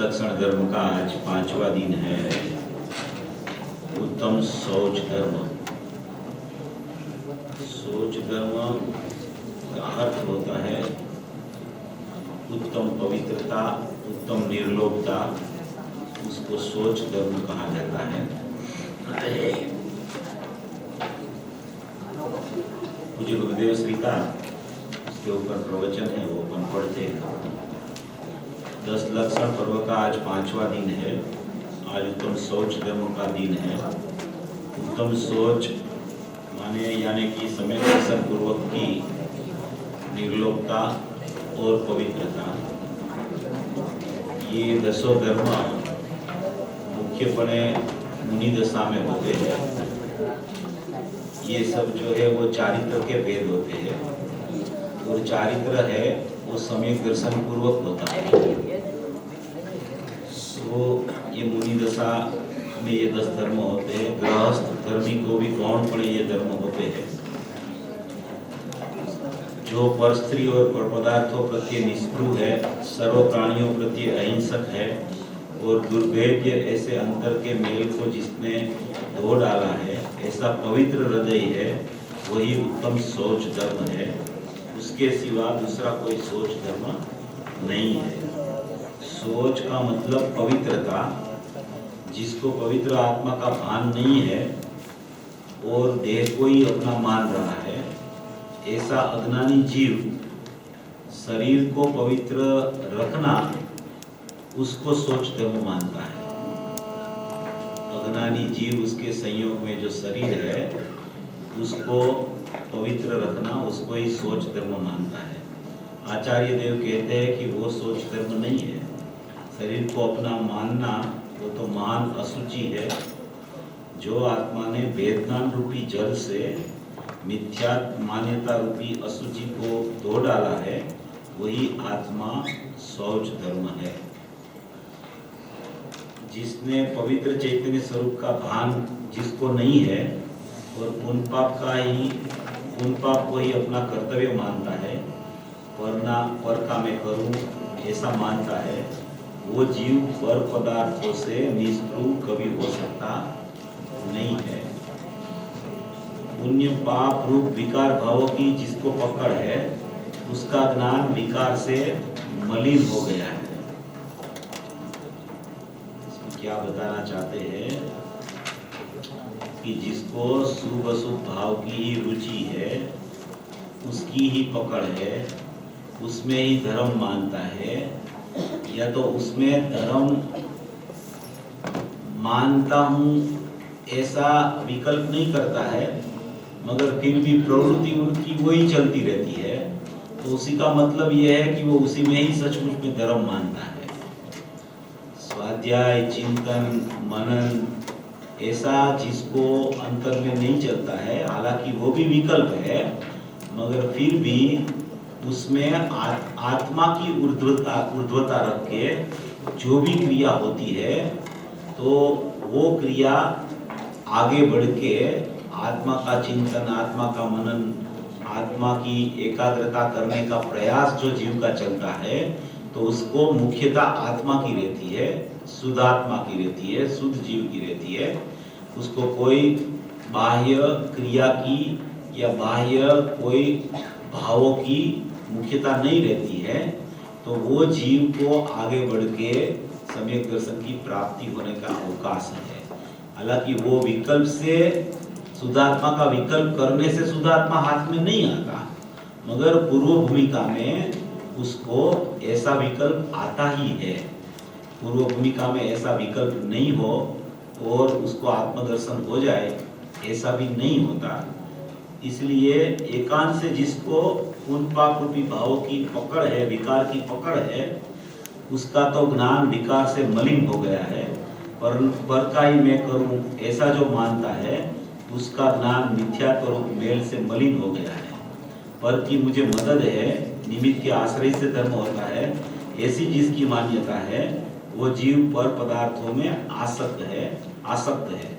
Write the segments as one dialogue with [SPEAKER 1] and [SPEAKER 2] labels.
[SPEAKER 1] लक्षण धर्म का आज 5वां दिन है। उत्तम शौच धर्म। शौच धर्म का अर्थ होता है उत्तम पवित्रता, उत्तम निर्लोभता, उसको शौच धर्म कहा जाता है। पूज्य गुरुदेव श्री का उसके ऊपर प्रवचन है, वो अपन पढ़ते हैं। 10 लक्षण पर्व का आज 5वां दिन है। आज उत्तम शौच धर्म का दिन है। उत्तम शौच माने यानी कि समय दर्शन पूर्वक की निर्लोभता और पवित्रता। ये 10 धर्म मुख्यपणे मुनि दशा में होते हैं। ये सब जो है वो चारित्र के भेद होते हैं, और चारित्र है वो सम्यक दर्शन पूर्वक होता है। तो ये मुनि दशा में ये 10 धर्म होते हैं। गृहस्थ धर्मी को भी गौण पड़े ये धर्म होते हैं। जो पर स्त्री और पर पदार्थों प्रत्ये निष्पृह है, सर्व प्राणियों प्रत्ये अहिंसक है, और दुर्भेद्य ऐसे अंतर के मेल को जिसने धो डाला है, ऐसा पवित्र हृदय है, वही उत्तम शौच धर्म है। उसके सिवा दूसरा कोई शौच धर्म नहीं है। शौच का मतलब पवित्रता। जिसको पवित्र आत्मा का भान नहीं है और देह को ही अपना मान रहा है, ऐसा अज्ञानी जीव शरीर को पवित्र रखना उसको शौच धर्म मानता है। अज्ञानी जीव उसके संयोग में जो शरीर है उसको पवित्र रखना, उसको ही शौच धर्म मानता है। आचार्य देव कहते हैं कि वो शौच धर्म नहीं है। शरीर को अपना मानना वो तो महान अशुचि है। जो आत्मा ने वेदनान रूपी जल से मिथ्या मान्यता रूपी अशुचि को धो डाला है, वही आत्मा शौच धर्म है। जिसने पवित्र चैतन्य स्वरूप का भान जिसको नहीं है और पुण्य पाप को ही अपना कर्तव्य मानता है, पर का मैं करूं ऐसा मानता है, वो जीव पर पदार्थों से निष्पृह कभी हो सकता नहीं है। पुण्य पाप रूप विकार भावों की जिसको पकड़ है, उसका ज्ञान विकार से मलिन हो गया है। इसमें क्या बताना चाहते हैं कि जिसको शुभ अशुभ भाव की ही रुचि है, उसकी ही पकड़ है, उसमें ही धर्म मानता है, या तो उसमें धर्म मानता हूँ ऐसा विकल्प नहीं करता है, मगर फिर भी प्रवृत्ति उनकी वही चलती रहती है, तो उसी का मतलब यह है कि वो उसी में ही सचमुच में धर्म मानता है। स्वाध्याय, चिंतन, मनन ऐसा जिसको अंतर में नहीं चलता है, हालांकि वो भी विकल्प है, मगर फिर भी उसमें आत्मा की ऊर्ध्वता रख के जो भी क्रिया होती है, तो वो क्रिया आगे बढ़ के आत्मा का चिंतन, आत्मा का मनन, आत्मा की एकाग्रता करने का प्रयास जो जीव का चलता है, तो उसको मुख्यतः आत्मा की रहती है, शुद्ध आत्मा की रहती है, शुद्ध जीव की रहती है। उसको कोई बाह्य क्रिया की या बाह्य कोई भावों की मुख्यता नहीं रहती है, तो वो जीव को आगे बढ़ के सम्यक दर्शन की प्राप्ति होने का अवकाश है। हालांकि वो विकल्प से, शुद्धात्मा का विकल्प करने से शुद्धात्मा हाथ में नहीं आता, मगर पूर्व भूमिका में उसको ऐसा विकल्प आता ही है। पूर्व भूमिका में ऐसा विकल्प नहीं हो और उसको आत्मदर्शन हो जाए, ऐसा भी नहीं होता। इसलिए एकांत से जिसको उन पाप रूपी भावों की पकड़ है, विकार की पकड़ है, उसका तो ज्ञान विकार से मलिन हो गया है। पर का ही मैं करूं ऐसा जो मानता है, उसका ज्ञान मिथ्यात्व रूप मेल से मलिन हो गया है। पर की मुझे मदद है, निमित्त के आश्रय से धर्म होता है, ऐसी जिसकी मान्यता है, वो जीव पर पदार्थों में आसक्त है।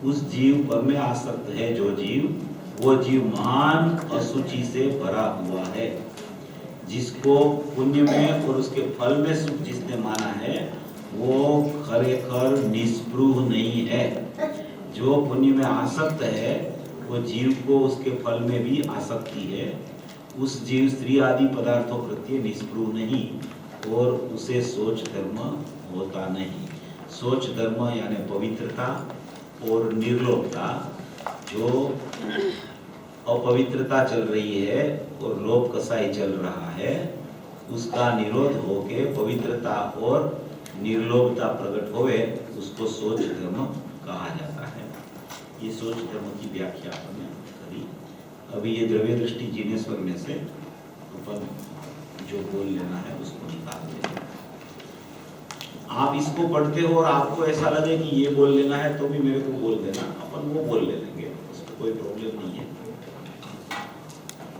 [SPEAKER 1] उस जीव पर में आसक्त है जो जीव, वो जीव महान असुचि से भरा हुआ है। जिसको पुण्य में और उसके फल में सुख जिसने माना है, वो खरेखर निस्पृह नहीं है। जो पुण्य में आसक्त है, वो जीव को उसके फल में भी आसक्ति है। उस जीव स्त्री आदि पदार्थों प्रति निस्पृह नहीं, और उसे सोच धर्म होता नहीं। सोच धर्म यानी पवित्रता और निर्लोभता, जो अपवित्रता चल रही है और लोभ कसाई चल रहा है, उसका निरोध होके पवित्रता और निर्लोभता प्रकट होवे, उसको सोच धर्म कहा जाता है। ये सोच धर्म की व्याख्या हमने करी। अभी ये द्रव्य दृष्टि जिनेश्वर में से अपन जो बोल लेना है उसको निकालते हैं। आप इसको पढ़ते हो और आपको ऐसा लगे कि ये बोल लेना है, तो भी मेरे को बोल देना, अपन वो बोल ले लेंगे, उसमें कोई प्रॉब्लम नहीं है।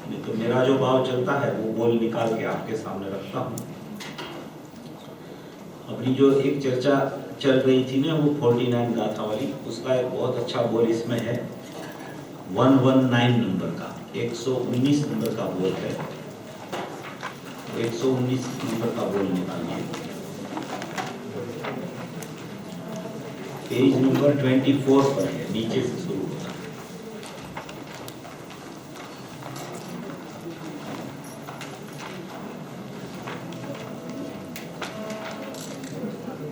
[SPEAKER 1] नहीं तो मेरा जो भाव चलता है वो बोल निकाल के आपके सामने रखता हूँ। अपनी जो एक चर्चा चल रही थी ना, वो 49 गाथा वाली, उसका एक बहुत अच्छा बोल इसमें है, 119 नंबर का, 119 नंबर का बोल है। 119 नंबर का बोल निकालिए, पेज नंबर 24 पर है, नीचे से शुरू होता है।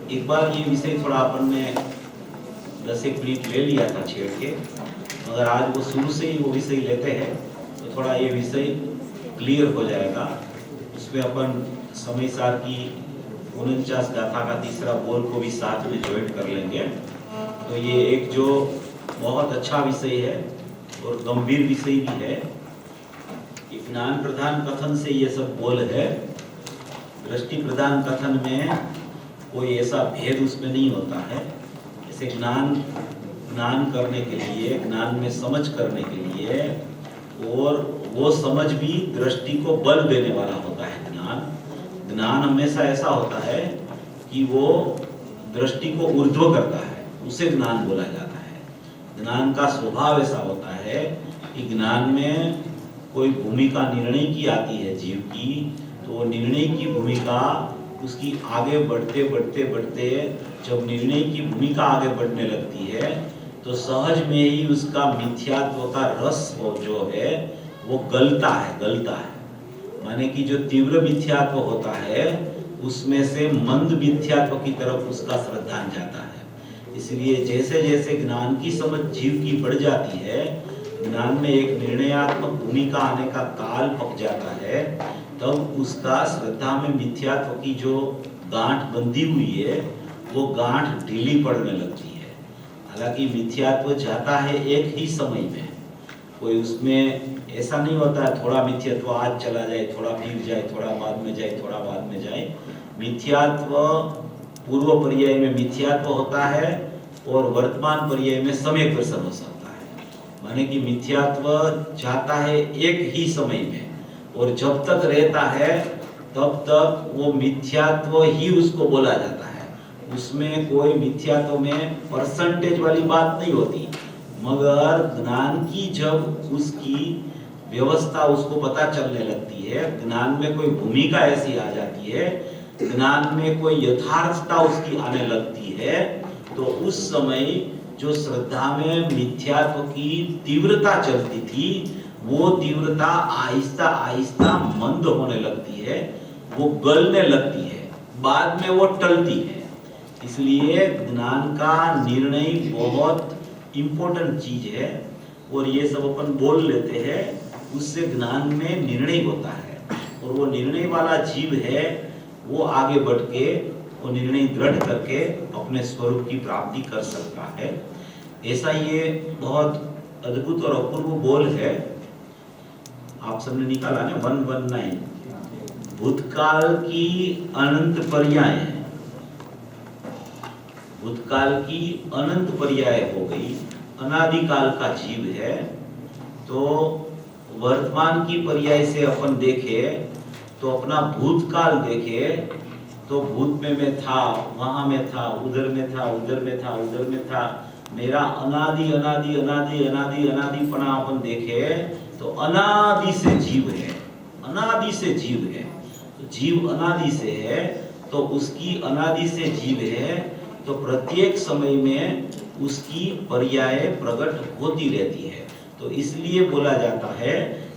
[SPEAKER 1] एक बार ये विषय थोड़ा अपन ने 10-1 मिनट ले लिया था छेड़ के, मगर आज वो शुरू से ही वो विषय लेते हैं, तो थोड़ा ये विषय क्लियर हो जाएगा। उसमें अपन समय सार की 49 गाथा का तीसरा बोल को भी साथ में ज्वाइन कर लेंगे। तो ये एक जो बहुत अच्छा विषय है और गंभीर विषय भी है। ज्ञान प्रधान कथन से ये सब बोल है, दृष्टि प्रधान कथन में कोई ऐसा भेद उसमें नहीं होता है। जैसे ज्ञान करने के लिए, ज्ञान में समझ करने के लिए, और वो समझ भी दृष्टि को बल देने वाला होता है। ज्ञान हमेशा ऐसा होता है कि वो दृष्टि को ऊर्ध्व करता है, उसे ज्ञान बोला जाता है। ज्ञान का स्वभाव ऐसा होता है कि ज्ञान में कोई भूमिका निर्णय की आती है जीव की, तो वो निर्णय की भूमिका उसकी आगे बढ़ते बढ़ते बढ़ते जब निर्णय की भूमिका आगे बढ़ने लगती है, तो सहज में ही उसका मिथ्यात्व का रस जो है वो गलता है। माने कि जो तीव्र मिथ्यात्व होता है, उसमें से मंद मिथ्यात्व की तरफ उसका श्रद्धान जाता है। इसलिए जैसे जैसे ज्ञान की समझ जीव की बढ़ जाती है, ज्ञान में एक निर्णयात्मक भूमिका आने का काल पक जाता है, तब उसका श्रद्धा में मिथ्यात्व की जो गांठ बंधी हुई है वो गांठ ढीली पड़ने लगती है। हालांकि मिथ्यात्व जाता है एक ही समय में, कोई उसमें ऐसा नहीं होता है थोड़ा मिथ्यात्व आज चला जाए, थोड़ा फिर जाए, थोड़ा बाद में जाए, थोड़ा बाद में जाए। मिथ्यात्व पूर्व पर्याय में मिथ्यात्व होता है और वर्तमान पर्याय में सम्यक दर्शन हो सकता है। माने कि मिथ्यात्व जाता है एक ही समय में, और जब तक रहता है तब तक वो मिथ्यात्व ही उसको बोला जाता है। उसमें कोई मिथ्यात्व में परसेंटेज वाली बात नहीं होती, मगर ज्ञान की जब उसकी व्यवस्था उसको पता चलने लगती है, ज्ञान में कोई भूमिका ऐसी आ जाती है, ज्ञान में कोई यथार्थता उसकी आने लगती है, तो उस समय जो श्रद्धा में मिथ्यात्व की तीव्रता चलती थी वो तीव्रता आहिस्ता आहिस्ता मंद होने लगती है, वो गलने लगती है, बाद में वो टलती है। इसलिए ज्ञान का निर्णय बहुत इम्पोर्टेंट चीज है, और ये सब अपन बोल लेते हैं, उससे ज्ञान में निर्णय होता है, और वो निर्णय वाला जीव है वो आगे बढ़ के वो निर्णय दृढ़ करके अपने स्वरूप की प्राप्ति कर सकता है। ऐसा ये बहुत अद्भुत और अपूर्व बोल है, आप सबने निकाला ना 119। भूतकाल की अनंत पर्याय, भूतकाल की अनंत पर्याय हो गई, अनादिकाल का जीव है। तो वर्तमान की पर्याय से अपन देखे तो अपना भूतकाल देखे तो भूत में मैं था, वहां में था, उधर में था, उधर में था, उधर में था, मेरा अनादि अनादि अनादि अनादि अनादिपना अपन देखे तो अनादि से जीव है, अनादि से जीव है। तो जीव अनादि से है, तो उसकी अनादि से जीव है, तो प्रत्येक समय में उसकी पर्याय प्रकट होती रहती है। तो इसलिए बोला जाता है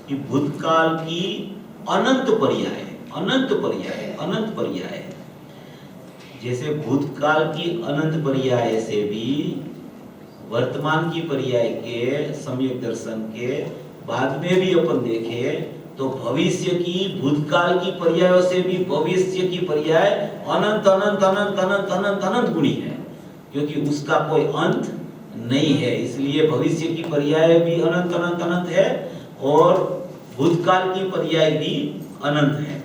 [SPEAKER 1] कि भूतकाल की अनंत पर्याय, अनंत पर्याय, अनंत पर्याय। जैसे भूतकाल की अनंत पर्याय से भी वर्तमान की पर्याय के सम्यक दर्शन के बाद में भी अपन देखे तो भविष्य की भूतकाल की पर्यायों से भी भविष्य की पर्याय अनंत अनंत अनंत अनंत अनंत अनंत गुणी है, क्योंकि उसका कोई अंत नहीं है। इसलिए भविष्य की पर्याय भी अनंत अनंत अनंत है और भूतकाल की पर्याय भी अनंत है।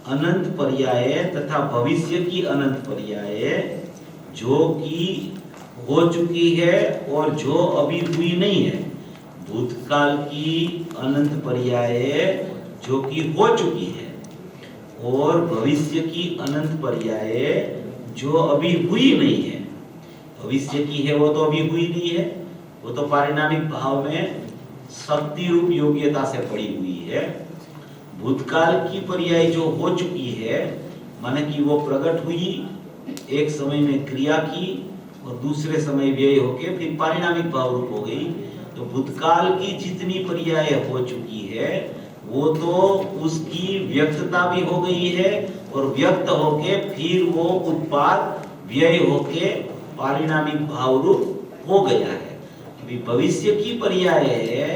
[SPEAKER 1] अनंत पर्याय तथा भविष्य की अनंत पर्याय जो कि हो चुकी है और जो अभी हुई नहीं है। भूतकाल की अनंत पर्याय जो कि हो चुकी है और भविष्य की अनंत पर्याय जो अभी हुई नहीं है। भविष्य की है वो तो अभी हुई नहीं है, वो तो पारिणामिक भाव में शक्ति रूप योग्यता से पड़ी हुई है। भूतकाल की पर्याय जो हो चुकी है माने कि वो प्रकट हुई, एक समय में क्रिया की और दूसरे समय व्यय होके फिर पारिणामिक भाव रूप हो गई। तो भूतकाल की जितनी पर्याय हो चुकी है वो तो उसकी व्यक्तता भी हो गई है और व्यक्त होके फिर वो उत्पाद व्यय होके पारिणामिक भाव रूप हो गया है। अभी भविष्य की पर्याय है,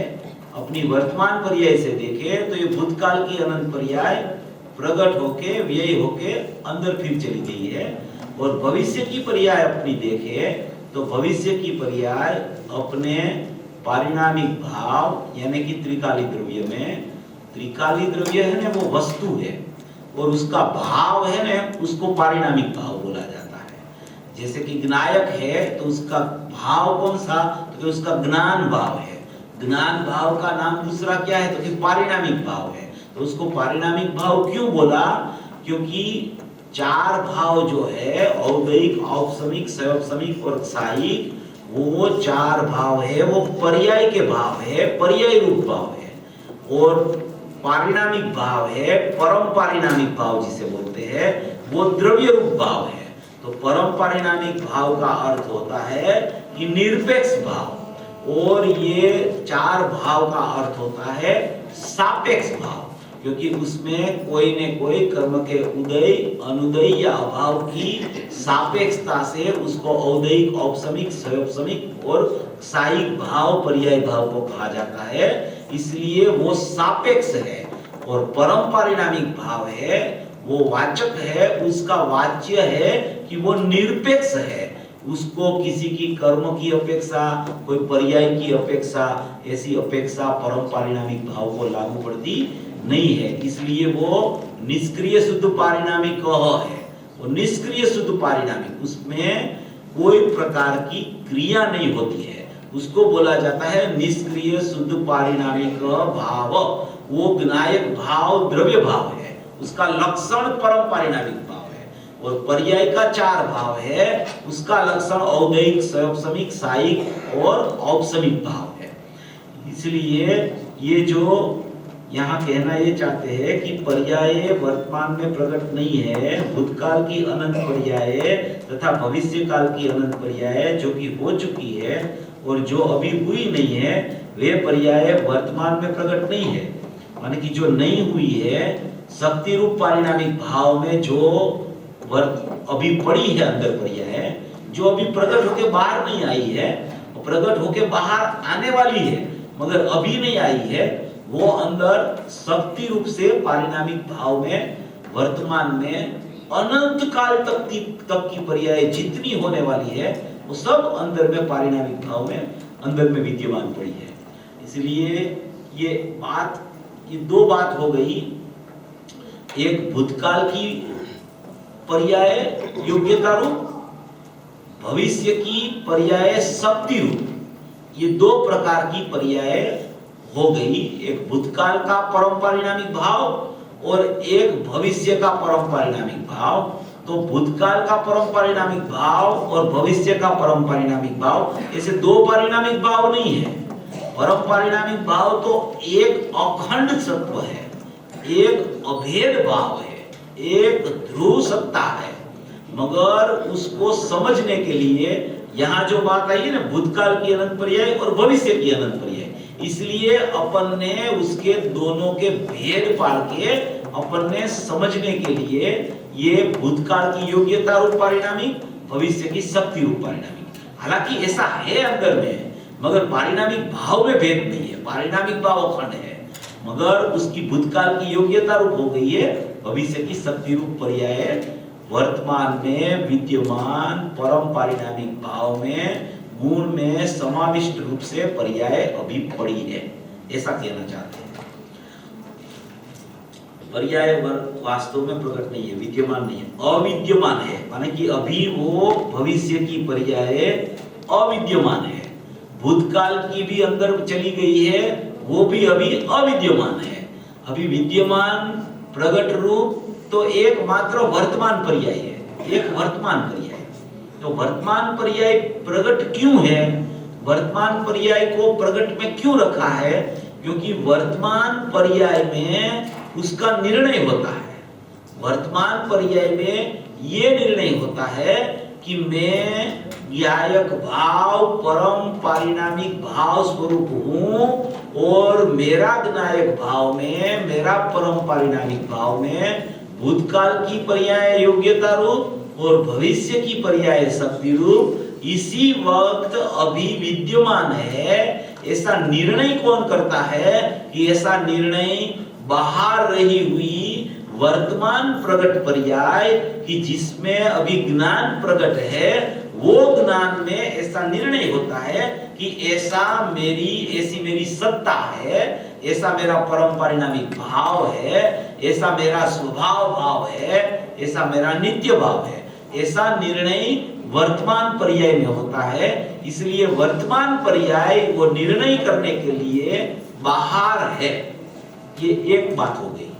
[SPEAKER 1] अपनी वर्तमान पर्याय से देखे तो ये भूतकाल की अनंत पर्याय प्रकट होके व्यय होके अंदर फिर चली गई है। और भविष्य की पर्याय अपनी देखे तो भविष्य की पर्याय अपने पारिणामिक भाव यानी कि त्रिकाली द्रव्य में, त्रिकाली द्रव्य है ना वो वस्तु है और उसका भाव है ना उसको पारिणामिक भाव बोला जाता है। जैसे कि ज्ञायक है तो उसका भाव कौन सा, तो उसका ज्ञान भाव है। ज्ञान भाव का नाम दूसरा क्या है, तो फिर पारिणामिक भाव है। तो उसको पारिणामिक भाव क्यों बोला, क्योंकि चार भाव जो है औदैहिक, औपसमिक, सौपसमिक और साहिक, वो चार भाव है वो पर्याय के भाव है, पर्याय रूप भाव है। और पारिणामिक भाव है परम पारिणामिक भाव जिसे बोलते हैं, वो द्रव्य रूप भाव है। तो परम पारिणामिक भाव का अर्थ होता है कि निरपेक्ष भाव, और ये चार भाव का अर्थ होता है सापेक्ष भाव। क्योंकि उसमें कोई न कोई कर्म के उदय, अनुदय या अभाव की सापेक्षता से उसको औदयिक, औपसमिक, सयोपसमिक और सायिक भाव, पर्याय भाव को कहा जाता है। इसलिए वो सापेक्ष है। और परम पारिणामिक भाव है, वो वाचक है, उसका वाच्य है कि वो निरपेक्ष है। उसको किसी की कर्म की अपेक्षा, कोई पर्याय की अपेक्षा, ऐसी अपेक्षा परम पारिणामिक भाव को लागू पड़ती नहीं है। इसलिए वो निष्क्रिय शुद्ध पारिणामिक है। वो निष्क्रिय शुद्ध पारिणामिक, उसमें कोई प्रकार की क्रिया नहीं होती है, उसको बोला जाता है निष्क्रिय शुद्ध पारिणामिक भाव। वो ज्ञायक भाव द्रव्य भाव है, उसका लक्षण परम पारिणामिक भाव है। और पर्याय का 4 भाव है, उसका लक्षण औदयिक, सयोपसमिक, सायिक और औपसमिक भाव है। इसलिए ये जो यहाँ कहना ये चाहते हैं कि पर्याय वर्तमान में प्रकट नहीं है, भूतकाल की अनंत पर्याय तथा भविष्य काल की अनंत पर्याय जो कि हो चुकी है और जो अभी हुई नहीं है, वे पर्याय वर्तमान में प्रकट नहीं है। माने कि जो नहीं हुई है, शक्ति रूप पारिणामिक भाव में जो अभी पड़ी है अंदर पर्याय, जो अभी प्रकट होके बाहर नहीं आई है, प्रकट होके बाहर आने वाली है मगर अभी नहीं आई है, वो अंदर शक्ति रूप से पारिणामिक भाव में वर्तमान में अनंत काल तक की पर्याय जितनी होने वाली है, वो सब अंदर में पारिणामिक भाव में अंदर में विद्यमान पड़ी है। इसलिए ये 2 बात हो गई। एक भूतकाल की पर्याय योग्यता रूप, भविष्य की पर्याय शक्ति रूप। ये 2 प्रकार की पर्याय हो गई। एक भूतकाल का परम पारिणामिक भाव और एक भविष्य का परम पारिणामिक भाव। तो भूतकाल का परम पारिणामिक भाव और भविष्य का परम पारिणामिक भाव, ऐसे 2 पारिणामिक भाव नहीं है। परम पारिणामिक भाव तो एक अखंड सत्व है, एक अभेद भाव है, एक ध्रुव सत्ता है। मगर उसको समझने के लिए यहाँ जो बात आई है ना, भूतकाल की अनंत पर्याय और भविष्य की अनंत पर्याय, इसलिए अपन ने उसके दोनों के भेद पाल के अपन ने समझने के लिए ये भूतकाल की योग्यता रूप पारिणामिक, भविष्य की शक्ति रूप पारिणामिक। हालांकि ऐसा है अंदर में, मगर पारिणामिक भाव में भेद नहीं है। पारिणामिक भाव अखंड है, मगर उसकी भूतकाल की योग्यता रूप हो गई है, भविष्य की शक्ति रूप पर्याय वर्तमान में विद्यमान परम पारिणामिक भाव में गुण में समाविष्ट रूप से पर्याय अभी पड़ी है, ऐसा कहना चाहते हैं। पर्याय वास्तव में प्रकट नहीं है, विद्यमान नहीं है, अविद्यमान है। माने कि अभी वो भविष्य की पर्याय अविद्यमान है। भूतकाल की भी अंदर चली गई है, वो भी अभी अविद्यमान है। अभी विद्यमान प्रकट रूप तो एकमात्र वर्तमान पर्याय है, एक वर्तमान पर्याय। तो वर्तमान पर्याय प्रकट क्यों है? वर्तमान पर्याय को प्रकट में क्यों रखा है? क्योंकि वर्तमान पर्याय में उसका निर्णय होता है। वर्तमान पर्याय में ये निर्णय होता है कि मैं ज्ञायक भाव, परम पारिणामिक भाव स्वरूप हूं और मेरा ज्ञायक भाव में, मेरा परम पारिणामिक भाव में भूतकाल की पर्याय योग्यता रूप और भविष्य की पर्याय शक्ति रूप इसी वक्त अभी विद्यमान है। ऐसा निर्णय कौन करता है? कि ऐसा निर्णय बाहर रही हुई वर्तमान प्रकट पर्याय कि जिसमें अभी ज्ञान प्रकट है, वो ज्ञान में ऐसा निर्णय होता है कि ऐसी मेरी सत्ता है, ऐसा मेरा परम पारिणामिक भाव है, ऐसा मेरा स्वभाव भाव है, ऐसा मेरा नित्य भाव है। ऐसा निर्णय वर्तमान पर्याय में होता है। इसलिए वर्तमान पर्याय वो निर्णय करने के लिए बाहर है। ये एक बात हो गई।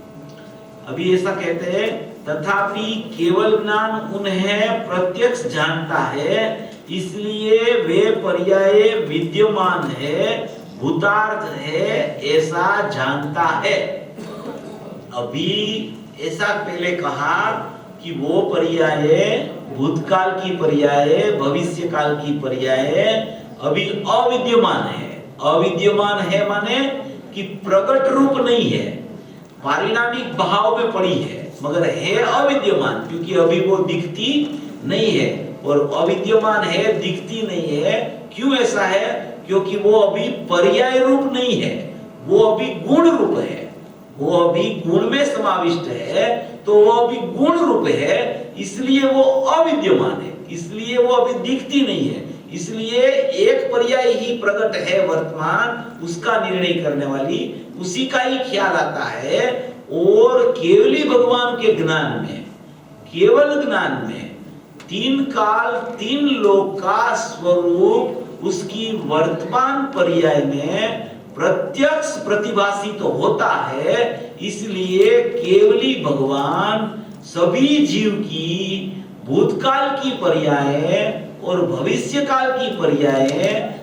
[SPEAKER 1] अभी ऐसा कहते हैं, तथापि केवल ज्ञान उन्हें प्रत्यक्ष जानता है, इसलिए वे पर्याय विद्यमान है, भूतार्थ है, ऐसा जानता है। अभी ऐसा पहले कहा कि वो पर्याय भूतकाल की पर्याय, भविष्य काल की पर्याय अभी अविद्यमान है। अविद्यमान है माने कि प्रकट रूप नहीं है। पारिणामिक भाव में पड़ी है, मगर है अविद्यमान, क्योंकि अभी वो दिखती नहीं है। और अविद्यमान है, दिखती नहीं है, क्यों ऐसा है? क्योंकि वो अभी पर्याय रूप नहीं है, वो अभी गुण रूप है, वो अभी गुण में समाविष्ट है, तो वो अभी गुण रूप है, इसलिए वो अविद्यमान है, इसलिए वो अभी दिखती नहीं है। इसलिए एक पर्याय ही प्रकट है वर्तमान, उसका निर्णय करने वाली, उसी का ही ख्याल आता है। और केवली भगवान के ज्ञान में, केवल ज्ञान में तीन काल तीन लोक का स्वरूप उसकी वर्तमान पर्याय में प्रत्यक्ष प्रतिभासित तो होता है। इसलिए केवली भगवान सभी जीव की भूतकाल की पर्याय और भविष्य काल की पर्याय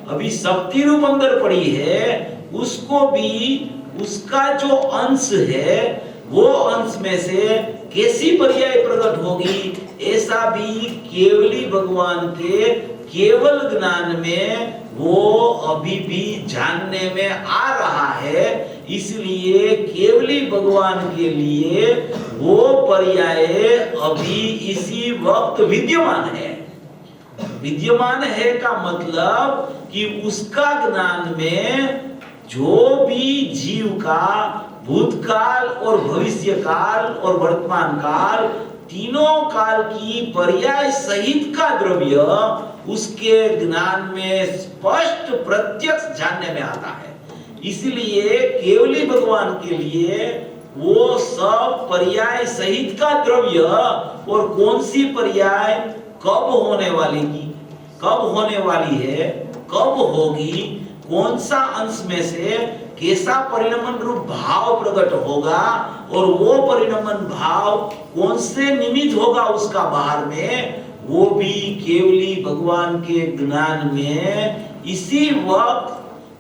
[SPEAKER 1] अभी शक्ति रूप अंदर पड़ी है, उसको भी उसका जो अंश है वो अंश में से कैसी पर्याय प्रकट होगी, ऐसा भी केवली भगवान के केवल ज्ञान में वो अभी भी जानने में आ रहा है। इसलिए केवली भगवान के लिए वो पर्याय अभी इसी वक्त विद्यमान है। विद्यमान है का मतलब कि उसका ज्ञान में जो भी जीव का भूतकाल और भविष्य काल और वर्तमान काल तीनों काल की पर्याय सहित का द्रव्य उसके ज्ञान में स्पष्ट प्रत्यक्ष जानने में आता है। इसलिए केवली भगवान के लिए वो सब पर्याय सहित का द्रव्य और कौन सी पर्याय कब होने वाली की, कब होने वाली है, कब होगी, कौन सा अंश में से कैसा परिणमन रूप भाव प्रकट होगा और वो परिणमन भाव कौन से निमित्त होगा उसका बाहर में, वो भी केवली भगवान के ज्ञान में इसी वक्त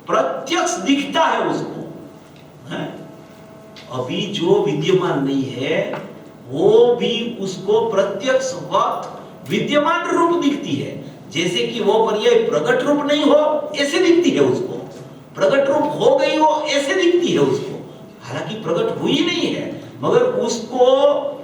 [SPEAKER 1] प्रत्यक्ष दिखता है उसको, है? अभी जो विद्यमान नहीं है वो भी उसको प्रत्यक्ष वक्त विद्यमान रूप दिखती है। जैसे कि वो पर्याय प्रकट रूप नहीं हो ऐसे दिखती है उसको, प्रकट रूप हो गई हो ऐसे दिखती है उसको, हालांकि प्रकट हुई नहीं है, मगर उसको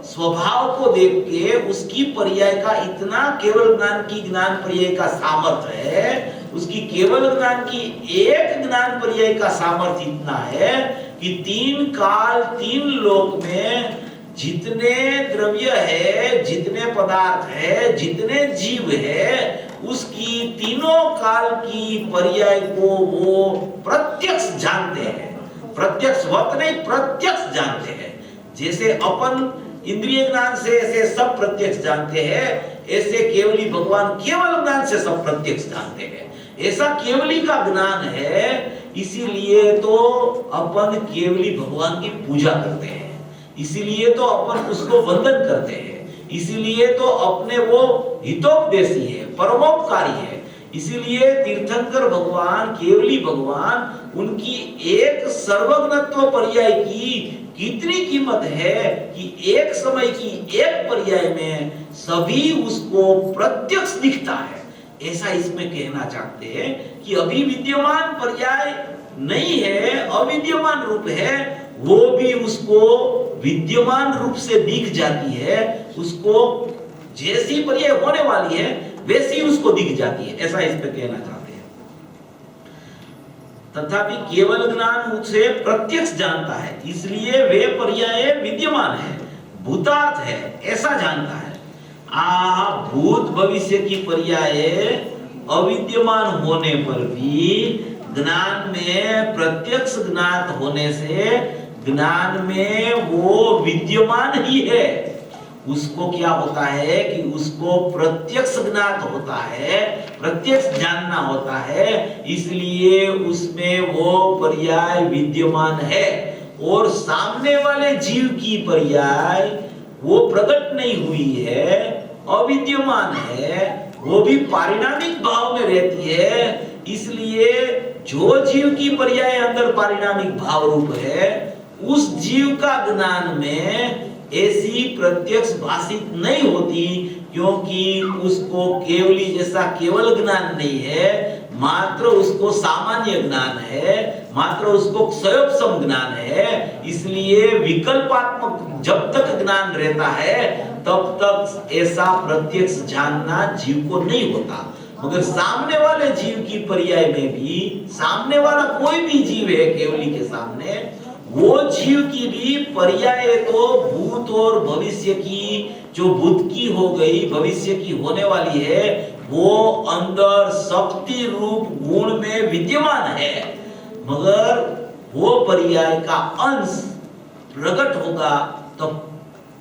[SPEAKER 1] स्वभाव को देख के उसकी पर्याय का इतना केवल ज्ञान की ज्ञान पर्याय का सामर्थ्य है, उसकी केवल ज्ञान की एक ज्ञान पर्याय का सामर्थ्य इतना है कि तीन काल तीन लोक में जितने द्रव्य है, जितने पदार्थ है, जितने जीव है, उसकी तीनों काल की पर्याय को वो प्रत्यक्ष जानते हैं। प्रत्यक्ष वक्त नहीं, प्रत्यक्ष जानते हैं। जैसे अपन इंद्रिय ज्ञान से ऐसे सब प्रत्यक्ष जानते हैं, ऐसे केवली भगवान केवल ज्ञान से सब प्रत्यक्ष जानते हैं। ऐसा केवली का ज्ञान है, इसीलिए तो अपन केवली भगवान की पूजा करते हैं, इसीलिए तो अपन उसको वंदन करते हैं, इसीलिए तो अपने वो हितोपदेशी है, परोपकारी है। इसीलिए तीर्थंकर भगवान, केवली भगवान, उनकी एक सर्वज्ञत्व पर्याय की कितनी कीमत है कि एक समय की एक पर्याय में सभी उसको प्रत्यक्ष दिखता है। ऐसा इसमें कहना चाहते हैं कि अभी विद्यमान पर्याय नहीं है, अविद्यमान रूप है, वो भी उसको विद्यमान रूप से दिख जाती है, उसको जैसी पर्याय होने वाली है वैसी उसको दिख जाती है, ऐसा इस पे कहना चाहते हैं। तथापि केवल ज्ञान उसे प्रत्यक्ष जानता है, इसलिए वे पर्याय विद्यमान है, भूतार्थ है, ऐसा जानता है। भूत भविष्य की पर्याय अविद्यमान होने पर भी ज्ञान में प्रत्यक्ष ज्ञात होने से ज्ञान में वो विद्यमान ही है। उसको क्या होता है कि उसको प्रत्यक्ष ज्ञात होता है, प्रत्यक्ष जानना होता है, इसलिए उसमें वो पर्याय विद्यमान है। और सामने वाले जीव की पर्याय वो प्रकट नहीं हुई है, अविद्यमान है, वो भी पारिणामिक भाव में रहती है। इसलिए जो जीव की पर्याय अंदर पारिणामिक भाव रूप है, उस जीव का ज्ञान में ऐसी प्रत्यक्ष भाषित नहीं होती, क्योंकि उसको केवली जैसा केवल ज्ञान नहीं है, मात्र उसको सामान्य ज्ञान है, मात्र उसको क्षयोपशम ज्ञान है। इसलिए विकल्पात्मक जब तक ज्ञान रहता है तब तक ऐसा प्रत्यक्ष जानना जीव को नहीं होता। मगर सामने वाले जीव की पर्याय में भी, सामने वाला कोई भी जीव है केवली के सामने, वो जीव की भी पर्याय तो भूत और भविष्य की, जो भूत की हो गई, भविष्य की होने वाली है, वो अंदर शक्ति रूप गुण में विद्यमान है। मगर वो पर्याय का अंश प्रकट होगा तब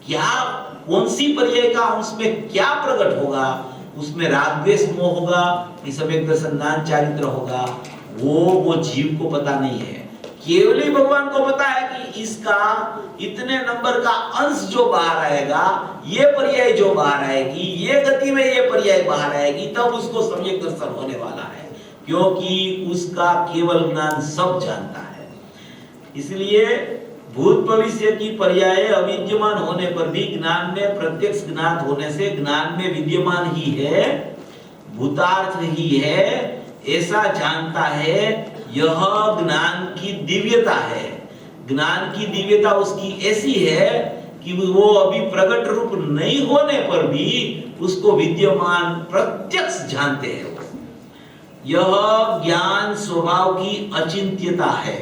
[SPEAKER 1] क्या, कौन सी पर्याय का अंश में क्या प्रकट होगा, उसमें राग द्वेष मोह होगा कि सम्यक दर्शन ज्ञान चारित्र होगा, वो जीव को पता नहीं है। केवली भगवान को पता है कि इसका इतने नंबर का अंश जो बाहर आएगा, ये पर्याय जो बाहर आएगी, ये गति में ये पर्याय बाहर आएगी, तब उसको सम्यक दर्शन होने वाला है, क्योंकि उसका केवल ज्ञान सब जानता है। इसलिए भूत भविष्य की पर्याय अविद्यमान होने पर भी ज्ञान में प्रत्यक्ष ज्ञात होने से ज्ञान में विद्यमान ही है, भूतार्थ ही है, ऐसा जानता है। यह ज्ञान की दिव्यता है। ज्ञान की दिव्यता उसकी ऐसी है कि वो अभी प्रकट रूप नहीं होने पर भी उसको विद्यमान प्रत्यक्ष जानते हैं। यह ज्ञान स्वभाव की अचिंत्यता है।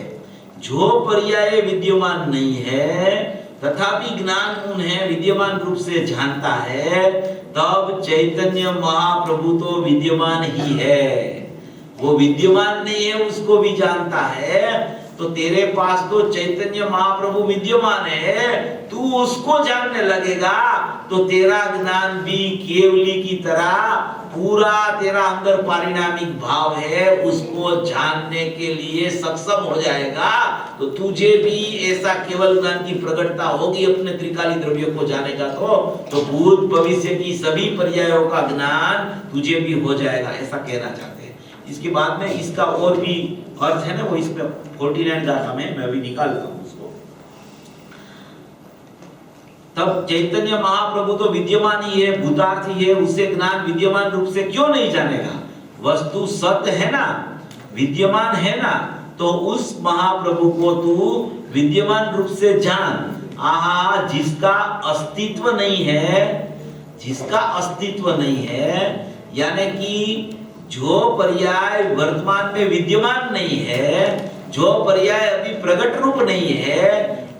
[SPEAKER 1] जो पर्याय विद्यमान नहीं है तथापि ज्ञान उन्हें विद्यमान रूप से जानता है, तब चैतन्य महाप्रभु तो विद्यमान ही है। वो विद्यमान नहीं है उसको भी जानता है, तो तेरे पास तो चैतन्य महाप्रभु विद्यमान है, तू उसको जानने लगेगा तो तेरा ज्ञान भी केवली की तरह पूरा तेरा अंदर पारिणामिक भाव है, उसको जानने के लिए सक्षम हो जाएगा। तो तुझे भी ऐसा केवल ज्ञान की प्रकटता होगी अपने त्रिकाली द्रव्यों को जानेगा तो भूत भविष्य की सभी पर्यायों का ज्ञान तुझे भी हो जाएगा, ऐसा कहना चाहते हैं। इसके बाद में इसका और भी अर्थ है ना, वो इसमें 49 गाथा में मैं अभी निकालता हूं उसको। तब चैतन्य महाप्रभु तो विद्यमान ही है, भूतार्थ ही है, उससे ज्ञान विद्यमान रूप से क्यों नहीं जानेगा? वस्तु सत्य है ना, विद्यमान है ना, तो उस महाप्रभु को तू विद्यमान रूप से जान। आहा, जिसका अस्तित्व नहीं है, जिसका अस्तित्व नहीं है, यानी कि जो पर्याय वर्तमान में विद्यमान नहीं है, जो पर्याय अभी प्रकट रूप नहीं है,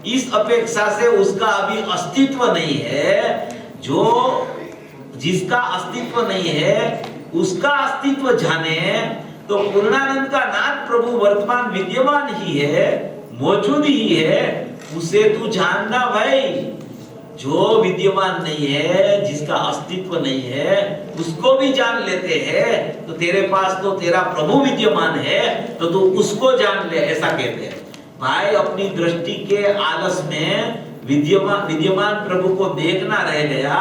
[SPEAKER 1] इस अपेक्षा से उसका अभी अस्तित्व नहीं है। जो जिसका अस्तित्व नहीं है उसका अस्तित्व जाने, तो पूर्णानंद का नाथ प्रभु वर्तमान विद्यमान ही है, मौजूद ही है, उसे तू जानना भाई। जो विद्यमान नहीं है, जिसका अस्तित्व नहीं है, उसको भी जान लेते हैं, तो तेरे पास तो तेरा प्रभु विद्यमान है, तो तू उसको जान ले, ऐसा कहते हैं। भाई अपनी दृष्टि के आलस में विद्यमान प्रभु को देखना रह गया,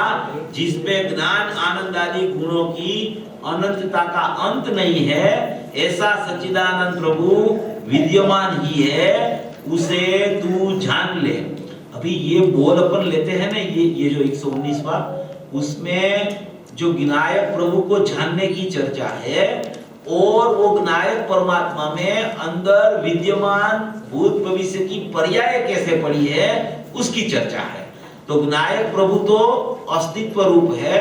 [SPEAKER 1] जिसमें ज्ञान आनंद आदि गुणों की अनंतता का अंत नहीं है, ऐसा सच्चिदानंद प्रभु विद्यमान ही है, उसे तू जान ले। अभी ये बोल अपन लेते हैं ना, ये जो 119वां, उसमें जो विनायक प्रभु को जानने की चर्चा है, और वो विनायक परमात्मा में अंदर विद्यमान भूत भविष्य की पर्याय कैसे पड़ी है उसकी चर्चा है। तो विनायक प्रभु तो अस्तित्व रूप है,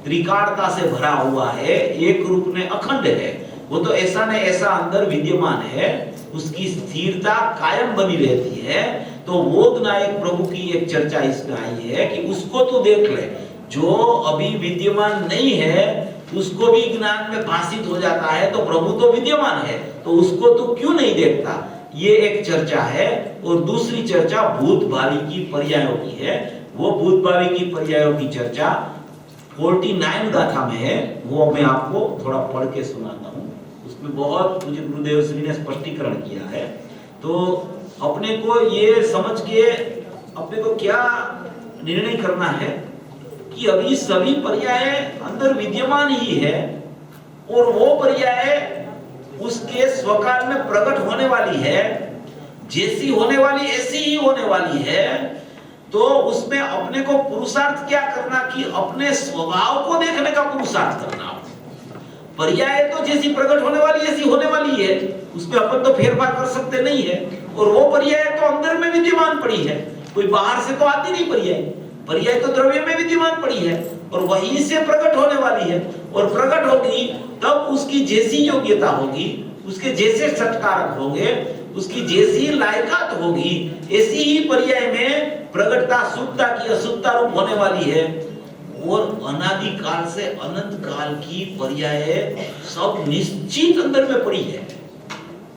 [SPEAKER 1] त्रिकालता से भरा हुआ है, एक रूप में अखंड है, वो तो ऐसा न ऐसा अंदर विद्यमान है, उसकी स्थिरता कायम बनी रहती है। तो वो विनायक प्रभु की एक चर्चा इसमें आई है कि उसको तो देख ले, जो अभी विद्यमान नहीं है उसको भी ज्ञान में भाषित हो जाता है, तो प्रभु तो विद्यमान है, तो उसको तो क्यों नहीं देखता, ये एक चर्चा है। और दूसरी चर्चा भूत भावी की पर्यायों की है। वो भूत भावी की पर्यायों की चर्चा 49 गाथा में है, वो मैं आपको थोड़ा पढ़ के सुनाता हूँ। उसमें बहुत मुझे गुरुदेव श्री ने स्पष्टीकरण किया है। तो अपने को ये समझ के अपने को क्या निर्णय करना है कि अभी सभी पर्याय अंदर विद्यमान ही है, और वो पर्याय उसके स्वकाल में प्रकट होने वाली है, जैसी होने वाली ऐसी ही होने वाली है। तो उसमें अपने को पुरुषार्थ क्या करना कि अपने स्वभाव को देखने का पुरुषार्थ करना। पर्याय तो जैसी प्रकट होने वाली ऐसी होने वाली है, उसमें अपन तो फेरफार कर सकते नहीं है। और वो पर्याय तो अंदर में विद्यमान पड़ी है, कोई बाहर से तो आती नहीं पर्याय। पर्याय तो द्रव्य में विद्यमान पड़ी है और वहीं से प्रकट होने वाली है। और प्रकट होगी तब उसकी जैसी योग्यता होगी, उसके जैसे सत्कारक होंगे, उसकी जैसी लायकात होगी, ऐसी ही पर्याय में प्रकटता शुद्धता की अशुद्धता रूप होने वाली है। और अनादि काल से अनंत काल की पर्याय सब निश्चित अंदर में पड़ी है,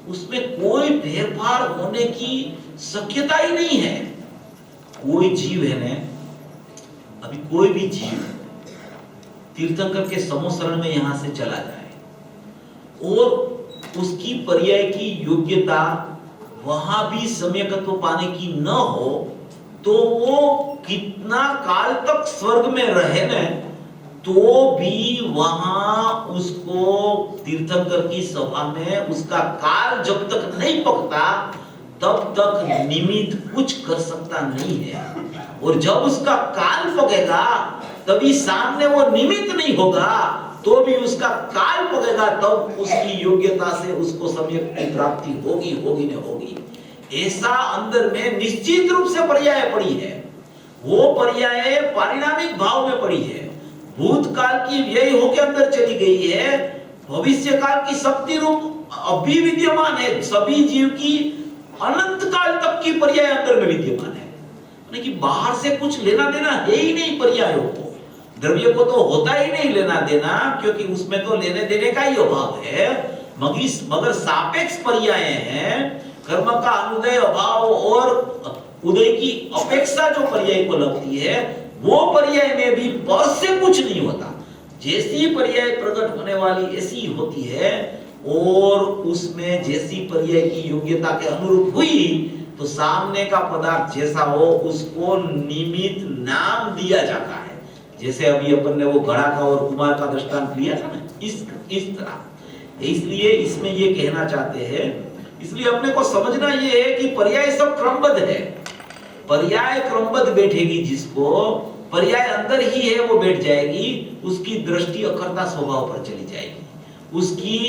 [SPEAKER 1] उसमें कोई फेरफार होने की शक्यता ही नहीं है। कोई जीव है ना, अभी कोई भी जीव तीर्थंकर के समोसरण में यहां से चला जाए और उसकी पर्याय की योग्यता वहां भी सम्यकत्व पाने की न हो, तो वो कितना काल तक स्वर्ग में रहे न, तो भी वहां उसको तीर्थंकर की सभा में उसका काल जब तक नहीं पकता तब तक निमित्त कुछ कर सकता नहीं है। और जब उसका काल पकेगा तभी सामने वो निमित्त नहीं होगा, तो भी उसका काल पकेगा तब उसकी योग्यता से उसको सम्यक की प्राप्ति होगी होगी न होगी। ऐसा अंदर में निश्चित रूप से पर्याय पड़ी है। वो पर्याय पारिणामिक भाव में पड़ी है, भूतकाल की व्यय होकर अंदर चली गई है, भविष्य काल की शक्ति रूप अभी विद्यमान है, सभी जीव की अनंत काल तक की पर्याय अंदर में विद्यमान है। कि बाहर से कुछ लेना देना है ही नहीं पर्यायों को, द्रव्य को तो होता ही नहीं लेना देना, क्योंकि उसमें तो लेने देने का ही अभाव है। मगर सापेक्ष पर्याय हैं, कर्म का अनुदय अभाव और उदय की अपेक्षा जो पर्याय को लगती है, वो पर्याय में भी पर से कुछ नहीं होता। जैसी पर्याय प्रकट होने वाली ऐसी होती है, और उसमें जैसी पर्याय की योग्यता के अनुरूप हुई तो सामने का पदार्थ जैसा हो उसको निमित्त नाम दिया जाता है। जैसे अभी अपन ने वो घड़ा का और कुमार का दृष्टांत लिया था ना, इस तरह। इसलिए इसमें ये कहना चाहते हैं, इसलिए अपने को समझना ये है कि पर्याय सब क्रमबद्ध है। पर्याय क्रमबद्ध बैठेगी, जिसको पर्याय अंदर ही है वो बैठ जाएगी, उसकी दृष्टि अकर्ता स्वभाव पर चली जाएगी, उसकी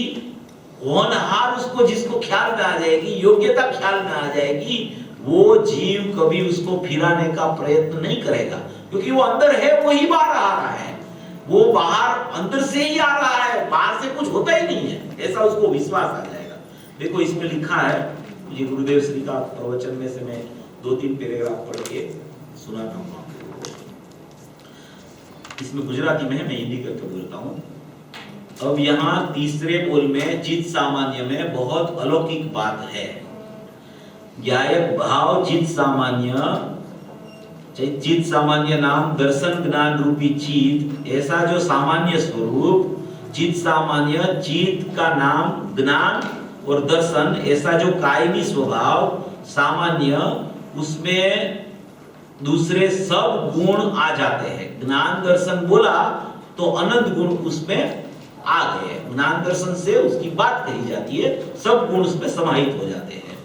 [SPEAKER 1] होनहार उसको जिसको ख्याल में आ जाएगी, योग्यता ख्याल में आ जाएगी, वो जीव कभी उसको फिराने का प्रयत्न नहीं करेगा, क्योंकि वो अंदर है, वो ही बाहर आ रहा है, वो बाहर अंदर से ही आ रहा है, बाहर से कुछ होता ही नहीं है, ऐसा उसको विश्वास आ जाएगा। देखो इसमें लिखा है, मुझे गुरुदेव श्री का प्रवचन में से मैं 2-3 पैराग्राफ पढ़ के सुनाता हूँ। इसमें गुजराती में है, मैं हिंदी करके बोलता हूँ। अब यहाँ तीसरे बोल में चित सामान्य में बहुत अलौकिक बात है। ज्ञायक भाव चित सामान्य नाम दर्शन ज्ञान रूपी चित, ऐसा जो सामान्य स्वरूप चित सामान्य, चित का नाम ज्ञान और दर्शन, ऐसा जो कायमी स्वभाव सामान्य, उसमें दूसरे सब गुण आ जाते हैं। ज्ञान दर्शन बोला तो अनंत गुण उसमें आ गए, ज्ञान दर्शन से उसकी बात कही जाती है, सब गुण उसमें समाहित हो जाते हैं।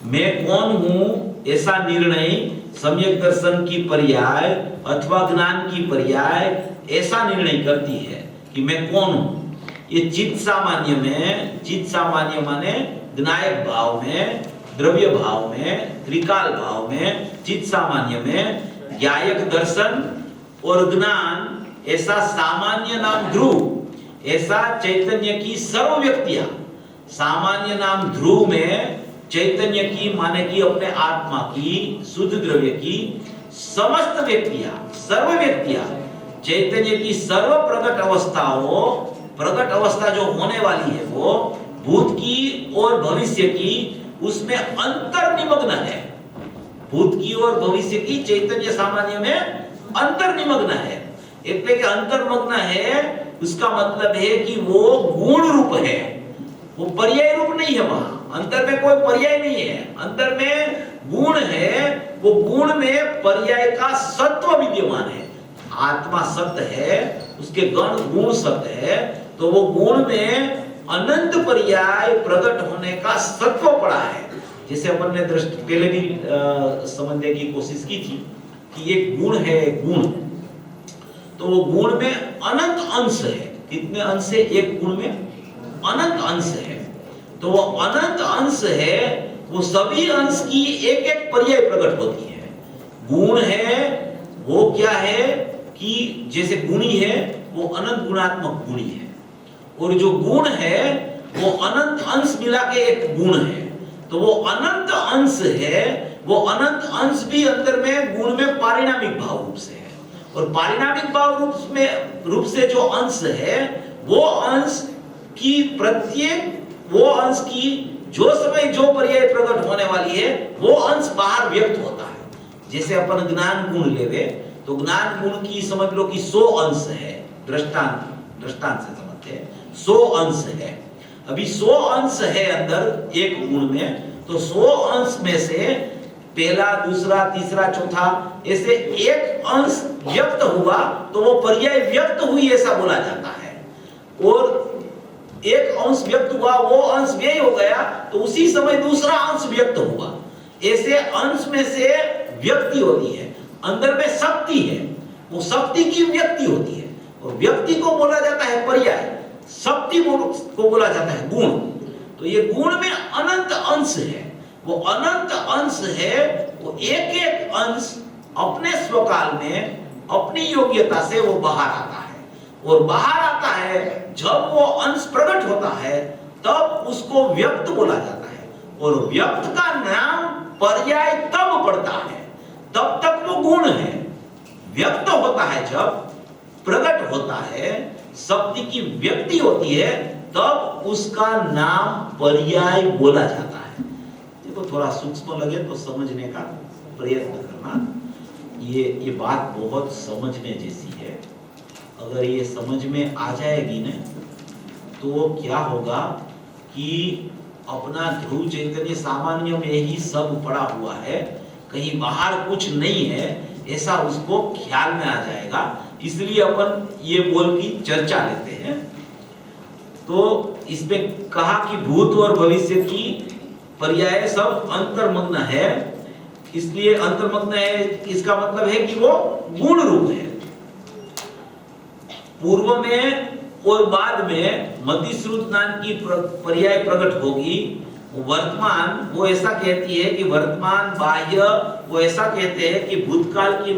[SPEAKER 1] मैं कौन हूं ऐसा निर्णय सम्यक दर्शन की पर्याय अथवा ज्ञान की पर्याय ऐसा निर्णय करती है कि मैं कौन हूं। ये चित्त सामान्य में, चित्त सामान्य माने ज्ञायक भाव में, द्रव्य भाव में, त्रिकाल भाव में, चित्त सामान्य में ज्ञायक दर्शन और ज्ञान, ऐसा सामान्य नाम ध्रुव, ऐसा चैतन्य की सर्व व्यक्तियां, सामान्य नाम ध्रुव में चैतन्य की माने की अपने आत्मा की, शुद्ध द्रव्य की समस्त व्यक्तियां, सर्व व्यक्तियां, चैतन्य की सर्व प्रकट अवस्थाओं, प्रकट अवस्था जो होने वाली है वो भूत की और भविष्य की, उसमें अंतर निमग्न है। भूत की और भविष्य की चैतन्य सामान्य में अंतर निमग्न है। એટલે કે अंतर्मग्न है, उसका मतलब है कि वो गुण रूप है, वो पर्याय रूप नहीं है। वहां अंतर में कोई पर्याय नहीं है, अंतर में गुण है, वो गुण में पर्याय का सत्व विद्यमान है। आत्मा सत्य है, उसके गुण सत्य है, तो वो गुण में अनंत पर्याय प्रकट होने का सत्व पड़ा है। जैसे अपन ने दृष्टि पहले भी समझने की कोशिश की थी कि एक गुण है, गुण, तो वो गुण में अनंत अंश है, कितने अंश है एक गुण में? अनंत अंश है। तो वो अनंत अंश है, वो सभी अंश की एक एक पर्याय प्रकट होती है। गुण है वो क्या है कि जैसे गुणी है वो अनंत गुणात्मक गुणी है, और जो गुण है वो अनंत अंश मिला के एक गुण है। तो वो अनंत अंश है, वो अनंत अंश भी अंदर में गुण में पारिणामिक भाव रूप से है, और पारिणामिक भाव रूप से जो अंश है वो अंश की प्रत्येक, वो अंश की जो समय जो पर्याय प्रकट होने वाली है वो अंश बाहर व्यक्त होता है। जैसे अपन ज्ञान गुण लेवे तो ज्ञान गुण की समझ लो कि 100 अंश है, दृष्टांत से समझते हैं 100 अंश है। अभी 100 अंश है अंदर एक गुण में, तो 100 अंश में से पहला, दूसरा, तीसरा, चौथा ऐसे एक अंश व्यक्त हुआ तो वो पर्याय व्यक्त हुई ऐसा बोला जाता है, और एक अंश व्यक्त हुआ वो अंश व्यय हो गया तो उसी समय दूसरा अंश व्यक्त हुआ। ऐसे अंश में से व्यक्ति होती है, अंदर में शक्ति है, वो शक्ति की व्यक्ति होती है, और व्यक्ति को बोला जाता है पर्याय, शक्ति को बोला जाता है गुण। तो ये गुण में अनंत अंश है, वो अनंत अंश है, वो एक एक अंश अपने स्वकाल में अपनी योग्यता से वो बाहर आता है, और बाहर आता है जब वो अंश प्रकट होता है तब उसको व्यक्त बोला जाता है, और व्यक्त का नाम पर्याय तब पड़ता है, तब तक वो गुण है। व्यक्त होता है जब प्रकट होता है, शक्ति की व्यक्ति होती है, तब उसका नाम पर्याय बोला जाता है। देखो थोड़ा सूक्ष्म लगे तो समझने का प्रयत्न करना, ये बात बहुत समझने जैसी है। अगर ये समझ में आ जाएगी ना तो क्या होगा कि अपना ध्रुव चैतन्य सामान्य में ही सब पड़ा हुआ है, कहीं बाहर कुछ नहीं है ऐसा उसको ख्याल में आ जाएगा। इसलिए अपन ये बोल की चर्चा लेते हैं। तो इसमें कहा कि भूत और भविष्य की पर्याय सब अंतर्मग्न है, इसलिए अंतर्मग्न है इसका मतलब है कि वो गुण रूप है। पूर्व में और बाद में मतिश्रुत नाम की पर्याय प्रकट होगी। वर्तमान वो ऐसा कहती है कि वर्तमान बाह्य वो ऐसा कहते हैं कि भूतकाल की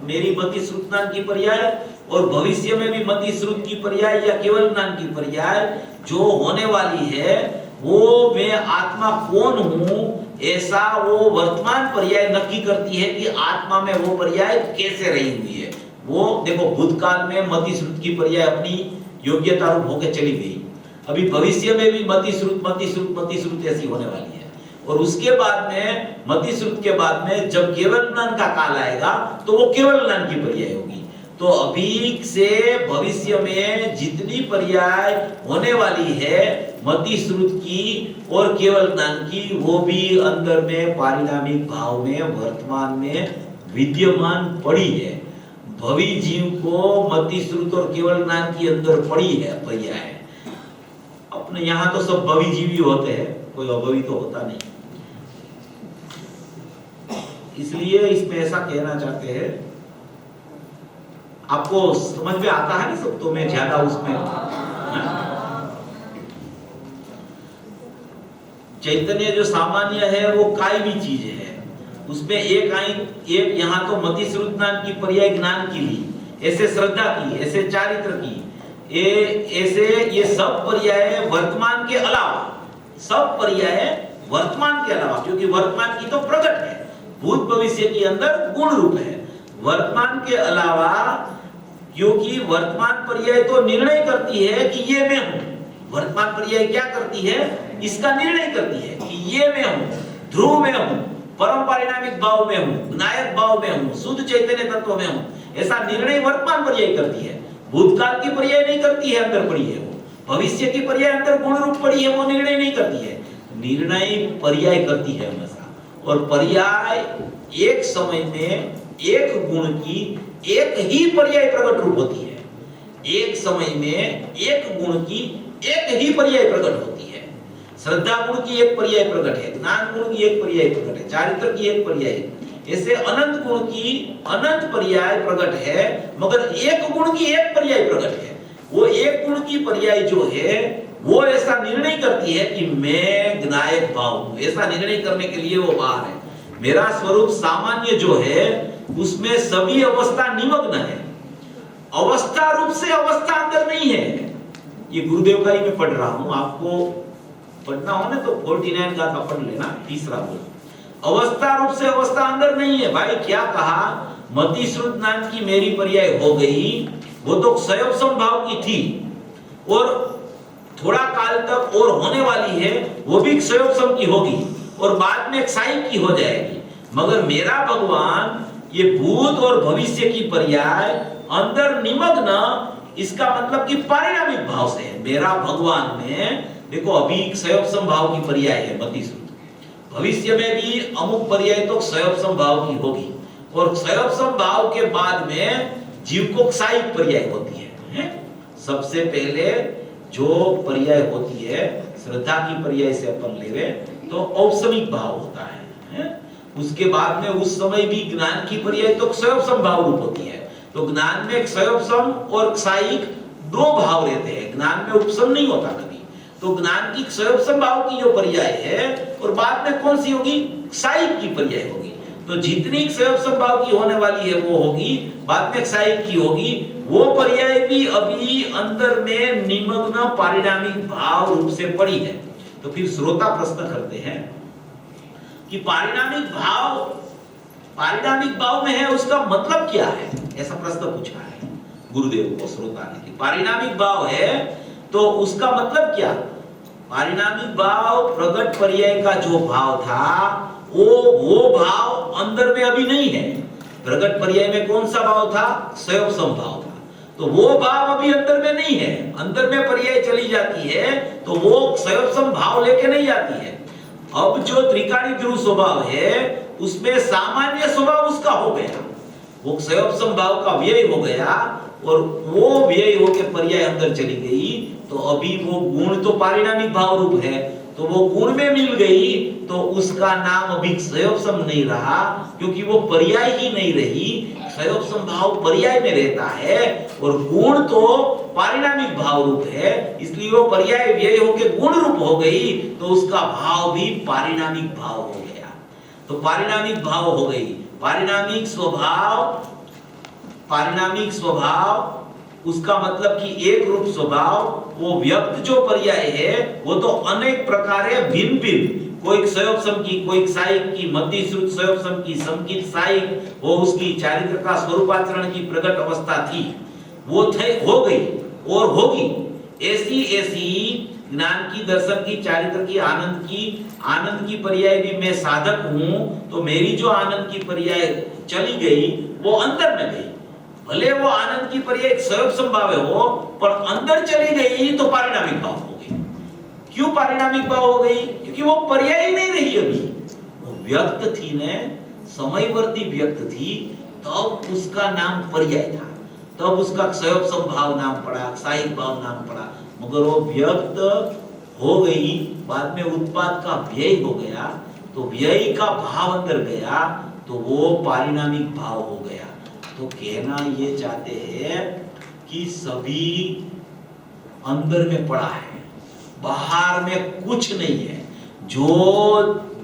[SPEAKER 1] मेरी मतिश्रुत नाम की पर्याय, और भविष्य में भी मतिश्रुत की पर्याय या केवल नाम की पर्याय जो होने वाली है वो मैं आत्मा कौन हूं ऐसा वो वर्तमान पर्याय नक्की करती है कि आत्मा में वो पर्याय कैसे रही हुई है। वो देखो भूतकाल में मतिश्रुत की पर्याय अपनी योग्यता रूप होकर चली गई, अभी भविष्य में भी मतिश्रुत ऐसी होने वाली है, और उसके बाद में मतिश्रुत के बाद में जब केवल ज्ञान का काल आएगा तो वो केवल ज्ञान की पर्याय होगी। तो अभी से भविष्य में जितनी पर्याय होने वाली है मतिश्रुत की और केवल ज्ञान की, वो भी अंदर में पारिणामिक भाव में वर्तमान में विद्यमान पड़ी है। भवि जीव को मतिश्रुत और केवल ज्ञान की अंदर पड़ी है पर्याय। अपने यहाँ तो सब भवि जीवी होते हैं, कोई अभवी तो होता नहीं, इसलिए इसमें ऐसा कहना चाहते हैं। आपको समझ में आता है ना सब, तो मैं ज्यादा उसमें चैतन्य जो सामान्य है वो काय भी चीज है, उसमें एक यहाँ तो मतिश्रुत ज्ञान की पर्याय ज्ञान की ली, ऐसे श्रद्धा की, ऐसे चारित्र की, ऐसे ये सब पर्याय वर्तमान के अलावा, सब पर्याय वर्तमान के अलावा, क्योंकि वर्तमान की तो प्रकट है, भूत भविष्य के अंदर गुण रूप है। वर्तमान के अलावा क्योंकि वर्तमान पर्याय तो निर्णय करती है कि ये मैं हूं, वर्तमान पर्याय क्या करती है, इसका निर्णय करती है कि ये मैं हूं, ध्रुव में हूं, परम पारिणामिक भाव में हूं, नायक भाव में हूं, शुद्ध चैतन्य तत्व में हूं, ऐसा निर्णय वर्तमान पर्याय करती है। भूतकाल की पर्याय नहीं करती है, अंदर पड़ी है वो। भविष्य की पर्याय अंदर गुण रूप पड़ी है, वो निर्णय नहीं करती है, निर्णय पर्याय करती है हमेशा। और पर्याय एक समय में एक गुण की एक ही पर्याय प्रकट रूप होती है, एक समय में एक गुण की एक ही पर्याय प्रकट होती है। श्रद्धा गुण की एक पर्याय प्रकट है, ज्ञान गुण की एक पर्याय प्रकट है, चारित्र की एक पर्याय, ऐसे अनंत गुण की अनंत पर्याय प्रकट है, मगर एक गुण की एक पर्याय प्रकट है। वो एक गुण की पर्याय जो है वो ऐसा निर्णय करती है कि मैं ज्ञायक भाव हूं, ऐसा निर्णय करने के लिए वो बाहर है। मेरा स्वरूप सामान्य जो है उसमें सभी अवस्था निमग्न है, अवस्था रूप से अवस्था अंदर नहीं है। ये गुरुदेव का ही मैं पढ़ रहा हूं, आपको पढ़ना हो ना तो 49 का पढ़ लेना, तीसरा बोल। अवस्था रूप से अवस्था अंदर नहीं है। भाई क्या कहा, मति श्रुत नाम की मेरी पर्याय हो गई, वो तो क्षयोपशम भाव की थी और थोड़ा काल तक और होने वाली है, वो भी क्षयोपशम की होगी और बाद में क्षयिक की हो जाएगी। मगर मेरा भगवान ये भूत और भविष्य की पर्याय अंदर निमग्न, इसका मतलब कि पारिणामिक भाव से है। मेरा भगवान में देखो अभी क्षयोपशम भाव की पर्याय है मति श्रुत, भविष्य में भी अमुक पर्याय तो क्षयोपशम भाव की होगी और क्षयोपशम भाव के बाद में जीव को क्षयिक पर्याय होती है। सबसे पहले जो पर्याय होती है श्रद्धा की पर्याय से अपन लेवे तो औपसमिक भाव होता है। उसके बाद में उस समय भी ज्ञान की पर्याय तो क्षयोपशम भाव रूप होती है। तो ज्ञान में क्षयोपशम और क्षयिक दो भाव रहते हैं, ज्ञान में उपशम नहीं होता कभी। तो ज्ञान की क्षयोपशम भाव की जो पर्याय है और बाद में कौन सी होगी, क्षयिक की पर्याय होगी। तो जितनी क्षयोपशम भाव की होने वाली है वो होगी, बाद में क्षयिक की होगी। वो पर्याय भी अभी अंदर में निमग्न पारिणामिक भाव रूप से पड़ी है। तो फिर श्रोता प्रश्न करते हैं कि पारिणामिक भाव में है, उसका मतलब क्या है, ऐसा प्रश्न पूछा है गुरुदेव को श्रोता ने कि पारिणामिक भाव है तो उसका मतलब क्या। पारिणामिक भाव प्रगट पर्याय का जो भाव था वो भाव अंदर में अभी नहीं है। प्रगट पर्याय में कौन सा भाव था, क्षयोपशम भाव था, तो वो भाव अभी अंदर में नहीं है। अंदर में पर्याय चली जाती है तो वो क्षयोपशम भाव लेके नहीं जाती है। अब जो त्रिकाली ध्रुव स्वभाव है उसमें सामान्य स्वभाव उसका हो गया, वो क्षयोपशम भाव का व्यय हो गया और वो व्यय होके पर्याय अंदर चली गई। तो अभी वो गुण तो पारिणामिक भाव रूप है, तो वो गुण में मिल गई तो उसका नाम अभी क्षयोपशम नहीं रहा, क्योंकि वो पर्याय ही नहीं रही। क्षयोपशम भाव पर्याय में रहता है और गुण तो पारिणामिक भाव रूप है, इसलिए वो पर्याय व्यय होके गुण रूप हो गई तो उसका भाव भी पारिणामिक भाव हो गया। तो पारिणामिक भाव हो गई। पारिणामिक स्वभाव उसका मतलब कि एक रूप स्वभाव, वो व्यक्त जो पर्याय है वो तो अनेक प्रकार है, भिन्न भिन्न, कोई क्षयोपशम की, कोई क्षयिक की, मति श्रुत क्षयोपशम की, संकित क्षयिक, वो उसकी चारित्र का स्वरूपाचरण की प्रकट अवस्था थी, वो हो गई और होगी। ऐसी ज्ञान की, दर्शन की, चारित्र की, आनंद की पर्याय भी मैं साधक हूं, तो मेरी जो आनंद की पर्याय चली गई वो अंदर में गई। भले वो आनंद की पर्याय क्षयोपशम भाव हो पर अंदर चली गई तो पारिणामिक भाव हो गई। क्यों पारिणामिक भाव हो गई, क्योंकि वो पर्याय ही नहीं रही अभी, वो व्यक्त थी ने, समयवर्ती व्यक्त थी, तब उसका नाम पर्याय था, तब उसका क्षयोपशम भाव नाम पड़ा, क्षयिक भाव नाम पड़ा। मगर वो व्यक्त हो गई, बाद में उत्पाद का व्यय हो गया, तो व्यय का भाव अंदर गया तो वो पारिणामिक भाव हो गया। तो कहना ये चाहते हैं कि सभी अंदर में पड़ा है, बाहर में कुछ नहीं है। जो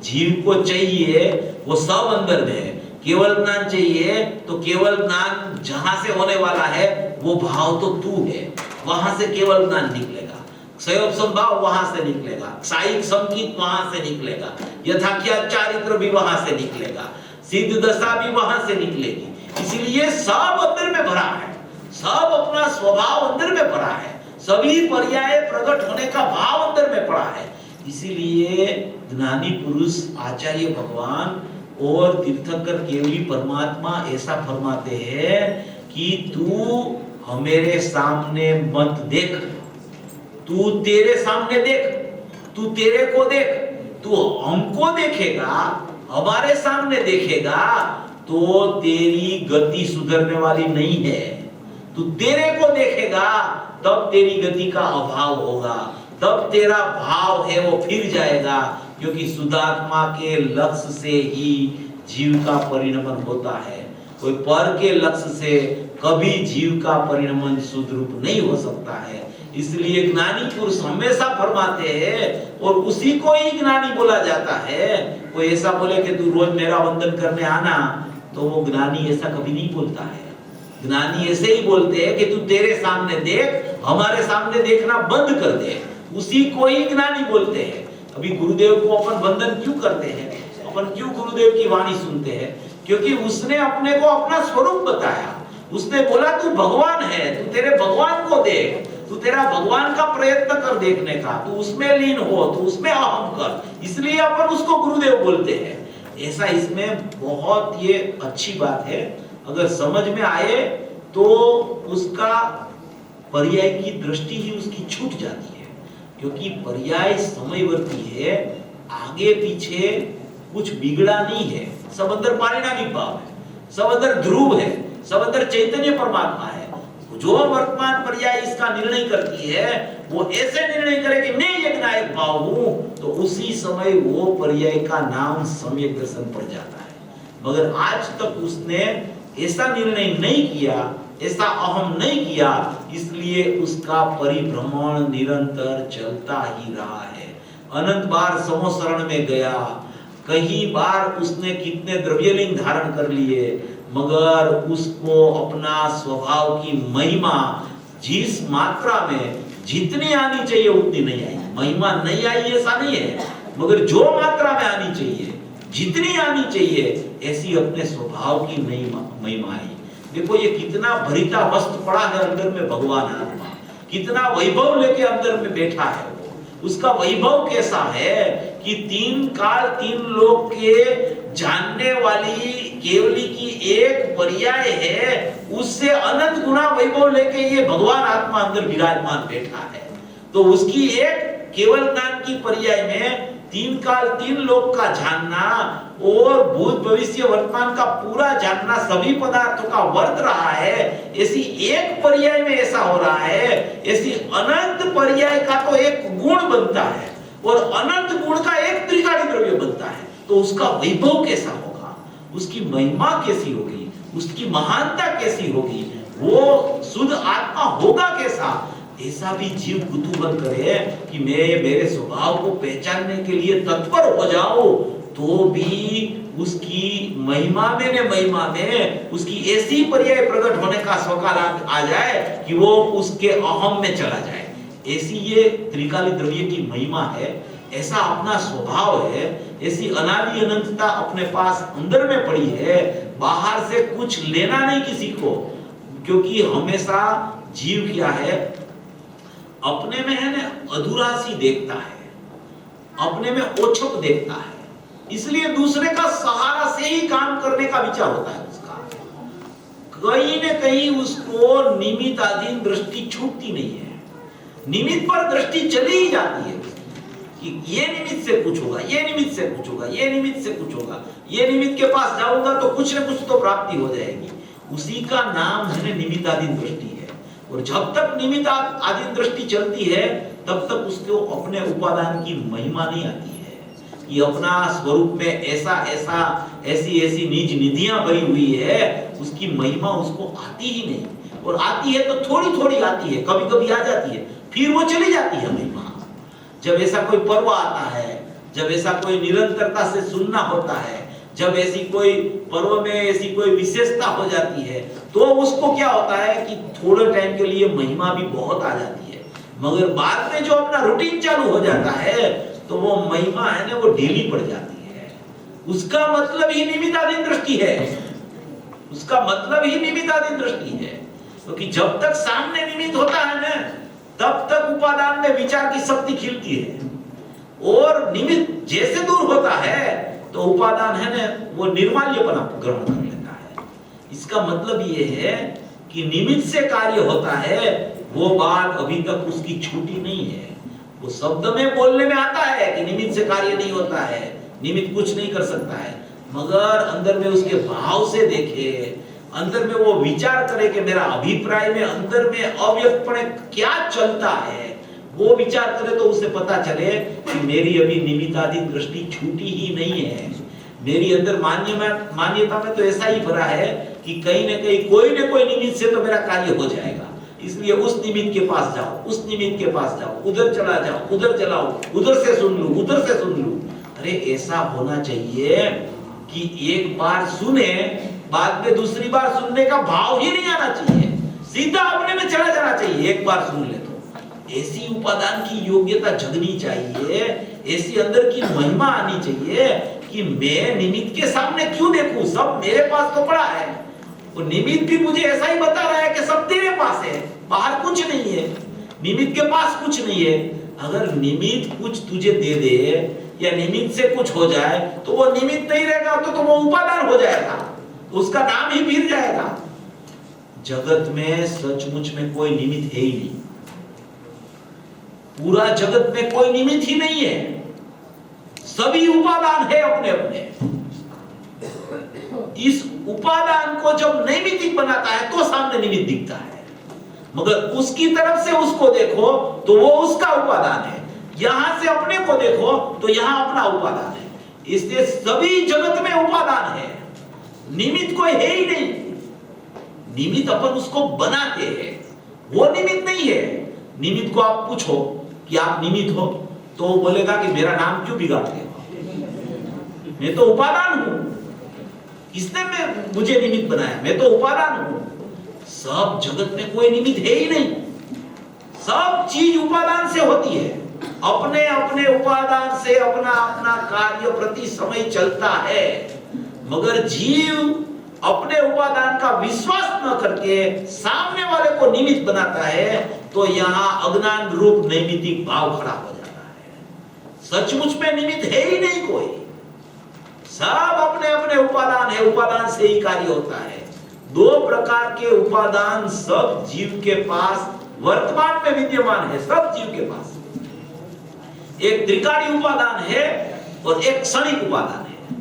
[SPEAKER 1] जीव को चाहिए वो सब अंदर में है। केवल ज्ञान चाहिए तो केवल ज्ञान जहां से होने वाला है वो भाव तो तू है, वहां से केवल ज्ञान निकलेगा। क्षयोपशम भाव वहां से निकलेगा, क्षयिक संकित वहां से निकलेगा, यथाख्यात चारित्र भी वहां से निकलेगा, सिद्ध दशा भी वहां से निकलेगी। इसलिए सब अंदर में भरा है, सब अपना स्वभाव अंदर में भरा है, सभी पर्याय प्रकट होने का भाव अंदर में पड़ा है। इसीलिए ज्ञानी पुरुष, आचार्य भगवान और तीर्थंकर केवली परमात्मा ऐसा फरमाते हैं कि तू हमारे सामने मत देख, तू तेरे सामने देख, तू तेरे को देख। तू हमको देखेगा, हमारे सामने देखेगा तो तेरी गति सुधरने वाली नहीं है। तू तेरे को देखेगा तब तेरी गति का अभाव होगा, तब तेरा भाव है वो फिर जाएगा, क्योंकि शुद्धात्मा के लक्ष्य से ही जीव का परिणमन होता है। कोई पर के लक्ष्य से कभी जीव का परिणमन शुद्ध रूप नहीं हो सकता है। इसलिए ज्ञानी पुरुष हमेशा फरमाते हैं और उसी को ही ज्ञानी बोला जाता है। कोई ऐसा बोले कि तू रोज मेरा वंदन करने आना, तो वो ज्ञानी ऐसा कभी नहीं बोलता है। ज्ञानी ऐसे ही बोलते हैं कि तू तेरे सामने देख, हमारे सामने देखना बंद कर दे, उसी को ही ज्ञानी बोलते हैं। अभी गुरुदेव को अपन वंदन क्यों करते हैं, अपन क्यों गुरुदेव की वाणी सुनते हैं? क्योंकि उसने अपने को अपना स्वरूप बताया। उसने बोला तू भगवान है, तू तेरे भगवान को देख, तू तेरा भगवान का प्रयत्न कर देखने का, तू उसमें लीन हो, तू उसमें अहम कर। इसलिए अपन उसको गुरुदेव बोलते हैं। ऐसा इसमें बहुत ये अच्छी बात है। अगर समझ में आए तो उसका पर्याय की दृष्टि ही उसकी छूट जाती है। क्योंकि पर्याय समयवर्ती है, आगे पीछे कुछ बिगड़ा नहीं है। सब अंदर पारिणामिक भाव है, सब अंदर ध्रुव है, सब अंदर चैतन्य परमात्मा है। जो वर्तमान पर्याय इसका निर्णय करती है, वो ऐसे निर्णय करे कि मैं एक नायक भाव हूं, तो उसी समय वो पर्याय का नाम सम्यक दर्शन पड़ जाता है। मगर आज तक उसने ऐसा निर्णय नहीं किया, ऐसा अहम नहीं किया, इसलिए उसका परिभ्रमण निरंतर चलता ही रहा है। अनंत बार समोशरण में गया, कई बार उसने कितने द्रव्यलिंग धारण कर लिए, मगर उसको अपना स्वभाव की महिमा जिस मात्रा में जितनी आनी चाहिए उतनी नहीं आई। महिमा नहीं आई ऐसा नहीं है, मगर जो मात्रा में आनी चाहिए, जितनी आनी चाहिए, ऐसी अपने स्वभाव की महिमा आई। देखो ये कितना भरिता वस्त्र पड़ा है अंदर में, भगवान आत्मा कितना वैभव लेके अंदर में बैठा है। उसका वैभव कैसा है कि तीन काल तीन लोक के जानने वाली केवली की एक पर्याय है, उससे अनंत गुना वैभव लेके ये भगवान आत्मा अंदर विराजमान बैठा है। तो उसकी एक केवल ज्ञान की पर्याय में तीन काल तीन लोक का जानना और भूत भविष्य वर्तमान का पूरा जानना, सभी पदार्थों का वर्त रहा है। ऐसी एक पर्याय में ऐसा हो रहा है, ऐसी अनंत पर्याय का तो एक गुण बनता है और अनंत गुण का एक त्रिकाली द्रव्य बनता है। तो उसका वैभव कैसा होगा, उसकी महिमा कैसी होगी, उसकी महानता कैसी होगी, वो शुद्ध आत्मा होगा कैसा। ऐसा भी जीव कुतूहल करे कि मैं मेरे स्वभाव को पहचानने के लिए तत्पर हो जाऊं, तो भी उसकी महिमा में उसकी ऐसी पर्याय प्रकट होने का स्वकाल आ जाए कि वो उसके अहम में चला जाए। ऐसी ये त्रिकाली द्रव्य की महिमा है, ऐसा अपना स्वभाव है, ऐसी अनादि अनंतता अपने पास अंदर में पड़ी है। बाहर से कुछ लेना नहीं किसी को, क्योंकि हमेशा जीव क्या है, अपने में है ना अधूरा सी देखता है, अपने में ओछप देखता है, इसलिए दूसरे का सहारा से ही काम करने का विचार होता है उसका। कहीं न कहीं उसको निमित्त अधीन दृष्टि छूटती नहीं है, निमित्त पर दृष्टि चली ही जाती है कि ये निमित्त से कुछ होगा, ये निमित्त से कुछ होगा, ये निमित्त से कुछ होगा, ये निमित्त के पास जाऊंगा तो कुछ न कुछ तो प्राप्ति हो जाएगी। उसी का नाम है निमित्ताधीन दृष्टि है। और जब तक निमित्त आधीन दृष्टि चलती है, तब तक उसको अपने उपादान की महिमा नहीं आती है कि अपना स्वरूप में ऐसी ऐसी निज निधियां भरी हुई है, उसकी महिमा उसको आती ही नहीं। और आती है तो थोड़ी थोड़ी आती है, कभी कभी आ जाती है, फिर वो चली जाती है महिमा। जब ऐसा कोई पर्व आता है, जब ऐसा कोई निरंतरता से सुनना होता है, जब ऐसी कोई पर्व में ऐसी कोई विशेषता हो जाती है, तो उसको क्या होता है कि थोड़े टाइम के लिए महिमा भी बहुत आ जाती है, मगर बाद में जो अपना रूटीन चालू हो जाता है, तो वो महिमा है ना, वो ढीली पड़ जाती है। उसका मतलब ही निमित्ताधीन दृष्टि है, उसका मतलब ही निमित्ताधीन दृष्टि है। क्योंकि जब तक सामने निमित्त होता है ना, तब तक उपादान में विचार की शक्ति खिलती है, और निमित्त जैसे दूर होता है तो उपादान है ना, वो निर्माल्यपना ग्रहण कर लेता है। इसका मतलब ये है कि निमित्त से कार्य होता है, वो बात अभी तक उसकी छूटी नहीं है। वो शब्द में बोलने में आता है कि निमित्त से कार्य नहीं होता है, निमित्त कुछ नहीं कर सकता है, मगर अंदर में उसके भाव से देखे, अंदर में वो विचार करे कि मेरा अभिप्राय में अंदर में अव्यक्तपणे क्या चलता है, वो विचार करे तो उसे पता चले कि मेरी अभी निमित्ताधीन दृष्टि छूटी ही नहीं है। मेरी अंदर मान्यता में तो ऐसा ही भरा है कि कहीं ना कहीं कोई ना कोई निमित्त से तो मेरा कार्य हो जाएगा, इसलिए उस निमित्त के पास जाओ, उस निमित्त के पास जाओ, उधर चला जाओ, उधर चलाओ, उधर से सुन लूं, उधर से सुन लूं। अरे ऐसा होना चाहिए कि एक बार सुने, बाद में दूसरी बार सुनने का भाव ही नहीं आना चाहिए, सीधा अपने में चला जाना चाहिए। एक बार सुन ले तो ऐसी उपादान की योग्यता जगनी चाहिए, ऐसी अंदर की महिमा आनी चाहिए कि मैं निमित्त के सामने क्यों देखूं, सब मेरे पास तो पड़ा है। वो निमित्त भी मुझे ऐसा ही बता रहा है कि सब तेरे पास है, बाहर कुछ नहीं है, निमित्त के पास कुछ नहीं है। अगर निमित्त कुछ तुझे दे दे या निमित्त से कुछ हो जाए तो वो निमित्त नहीं रहेगा, तो वो उपादान हो जाएगा, तो उसका नाम ही फिर जाएगा। जगत में सचमुच में कोई निमित्त है ही नहीं, पूरा जगत में कोई निमित्त ही नहीं है, सभी उपादान है अपने अपने। इस उपादान को जब नैमित्तिक बनाता है तो सामने निमित्त दिखता है, मगर उसकी तरफ से उसको देखो तो वो उसका उपादान है, यहां से अपने को देखो तो यहां अपना उपादान है। इसलिए सभी जगत में उपादान है, निमित्त कोई है ही नहीं। निमित्त अपन उसको बनाते हैं, वो निमित्त नहीं है। निमित्त को आप पूछो कि आप निमित्त हो तो वो बोलेगा कि मेरा नाम क्यों बिगाड़ते हो, मैं तो उपादान हूं, किसने मुझे निमित्त बनाया, मैं तो उपादान हूं। सब जगत में कोई निमित्त है ही नहीं, सब चीज उपादान से होती है, अपने अपने उपादान से अपना अपना कार्य प्रति समय चलता है। मगर जीव अपने उपादान का विश्वास न करके सामने वाले को निमित्त बनाता है तो यहाँ अज्ञान रूप नैमित्तिक भाव खड़ा हो जाता है। सचमुच में निमित्त है ही नहीं कोई, सब अपने अपने उपादान है, उपादान से ही कार्य होता है। दो प्रकार के उपादान सब जीव के पास वर्तमान में विद्यमान है, सब जीव के पास। एक त्रिकाली उपादान है और एक क्षणिक उपादान है।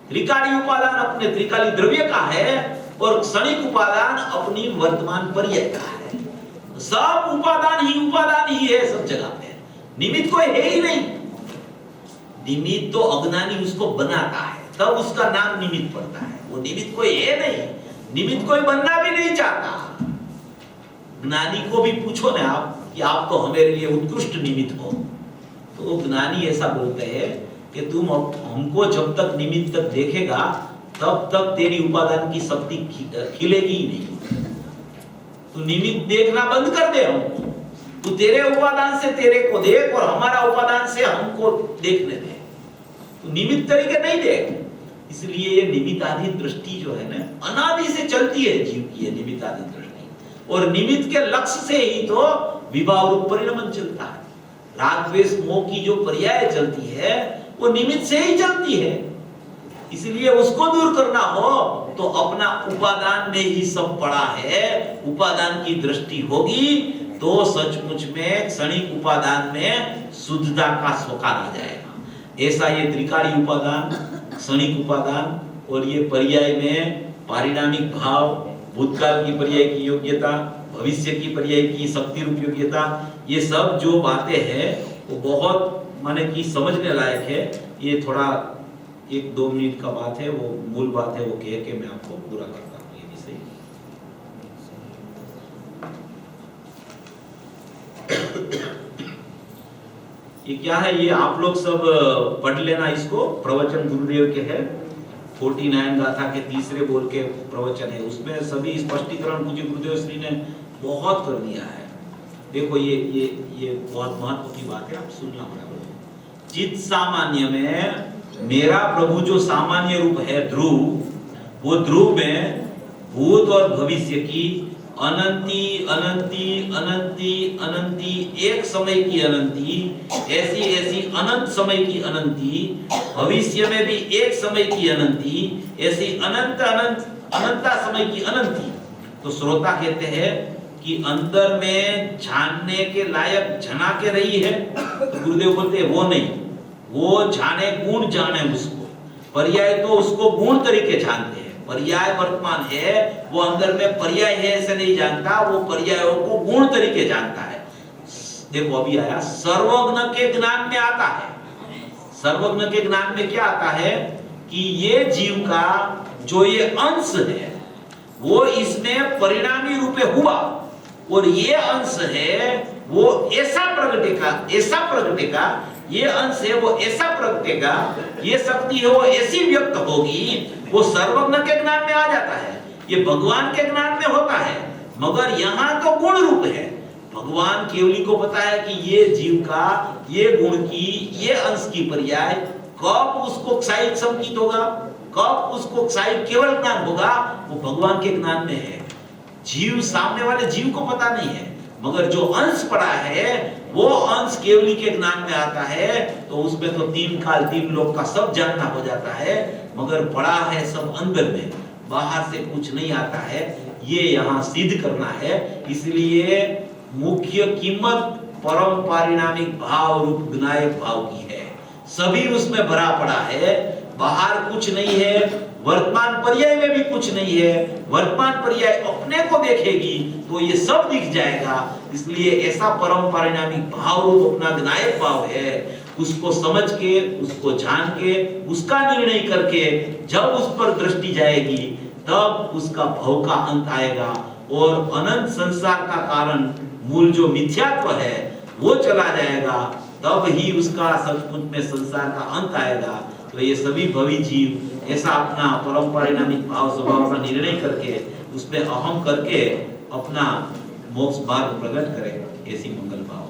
[SPEAKER 1] त्रिकाली उपादान अपने त्रिकाली द्रव्य का है और क्षणिक उपादान अपनी वर्तमान पर्याय का है। सब उपादान ही है सब जगह पे, निमित्त कोई है ही नहीं। निमित्त तो अज्ञानी उसको बनाता है, तब उसका नाम निमित्त पड़ता है। वो निमित्त कोई है नहीं, निमित्त कोई बनना भी नहीं चाहता। ज्ञानी को भी पूछो ना आप कि आप तो हमारे लिए उत्कृष्ट निमित्त हो, तो ज्ञानी ऐसा बोलते हैं कि तुम हमको जब तक निमित्त तक देखेगा तब तक तेरी उपादान की शक्ति खिलेगी ही नहीं। तू निमित्त देखना बंद कर दे हमको, तू तेरे उपादान से तेरे को देख और हमारा उपादान से हमको देखने दे, तू निमित्त तरीके नहीं देख। इसलिए ये निमित्ताधीन दृष्टि जो है ना, अनादि से चलती है जीव की, निमित्ताधीन दृष्टि, और निमित्त के लक्ष्य से ही तो विभाव रूप परिणमन चलता है। राग द्वेष मोह की जो पर्याय चलती है वो निमित्त से ही चलती है। इसलिए उसको दूर करना हो तो अपना उपादान में ही सब पड़ा है, उपादान की दृष्टि होगी तो सचमुच में क्षणिक उपादान में शुद्धता का स्वकार आ जाएगा। ऐसा ये त्रिकाली उपादान, क्षणिक उपादान और ये पर्याय में पारिणामिक भाव, भूतकाल की पर्याय की योग्यता, भविष्य की पर्याय की शक्ति रूप योग्यता, ये सब जो बातें हैं वो बहुत माने कि समझने लायक है। ये थोड़ा 1-2 मिनट का बात है, वो मूल बात है, वो कह के मैं आपको पूरा करता हूँ। ये भी सही। ये क्या है, ये आप लोग सब पढ़ लेना इसको। प्रवचन गुरुदेव के है, 49 गाथा के तीसरे बोल के प्रवचन है, उसमें सभी स्पष्टीकरण पूज्य गुरुदेव श्री ने बहुत कर दिया है। देखो ये बहुत महत्व की बात है, आप सुनना पड़ेगा। चित सामान्य में मेरा प्रभु जो सामान्य रूप है ध्रुव, वो ध्रुव में भूत और भविष्य की अनंती अनंती अनंती अनंती, एक समय की अनंती, ऐसी ऐसी अनंत समय की अनंती, भविष्य में भी एक समय की अनंती, ऐसी अनंत अनंत अनंता समय की अनंती। तो श्रोता कहते हैं कि अंदर में जानने के लायक जना के रही है, तो गुरुदेव बोलते हैं वो नहीं, वो जाने गुण जाने उसको, पर्याय तो उसको गुण तरीके जानते हैं। पर्याय वर्तमान है, वो अंदर में पर्याय है ऐसे नहीं जानता, वो पर्यायों को गुण तरीके जानता है। देखो अभी आया सर्वज्ञ के ज्ञान में आता है। सर्वज्ञ के ज्ञान में क्या आता है कि ये जीव का जो ये अंश है, वो इसमें परिणामी रूपे हुआ, और ये अंश है वो ऐसा प्रगटेगा, ये अंश है वो ऐसा प्रगटेगा, ये शक्ति है वो ऐसी व्यक्त होगी, वो सर्वज्ञ के ज्ञान में आ जाता है, ये भगवान के ज्ञान में होता है। मगर यहाँ तो गुण रूप है, भगवान केवली को पता है कि ये जीव का ये गुण की ये अंश की पर्याय कब उसको क्षायिक संकित होगा, कब उसको क्षायिक केवल ज्ञान होगा, वो भगवान के ज्ञान में है। जीव सामने वाले जीव को पता नहीं है, मगर जो अंश पड़ा है वो अंश केवली के ज्ञान में आता है, तो उसमें तो तीन काल तीन लोक का सब जानना हो जाता है। मगर पड़ा है सब अंदर में, बाहर से कुछ नहीं आता है, ये यहाँ सिद्ध करना है। इसलिए मुख्य कीमत परम पारिणामिक भाव रूप विनायक भाव की है, सभी उसमें भरा पड़ा है, बाहर कुछ नहीं है, वर्तमान पर्याय में भी कुछ नहीं है। वर्तमान पर्याय अपने को देखेगी तो ये सब दिख जाएगा। इसलिए ऐसा परम पारिणामिक भाव रूप अपना विनायक भाव है, उसको समझ के, उसको जान के, उसका निर्णय करके जब उस पर दृष्टि जाएगी तब उसका भव का अंत आएगा, और अनंत संसार का कारण मूल जो मिथ्यात्व है वो चला जाएगा, तब ही उसका सचमुच में संसार का अंत आएगा। तो ये सभी भवी जीव ऐसा अपना परम पारिणामिक भाव स्वभाव का निर्णय करके उसमें अहम करके अपना मोक्ष मार्ग प्रकट करें, ऐसी मंगल भाव।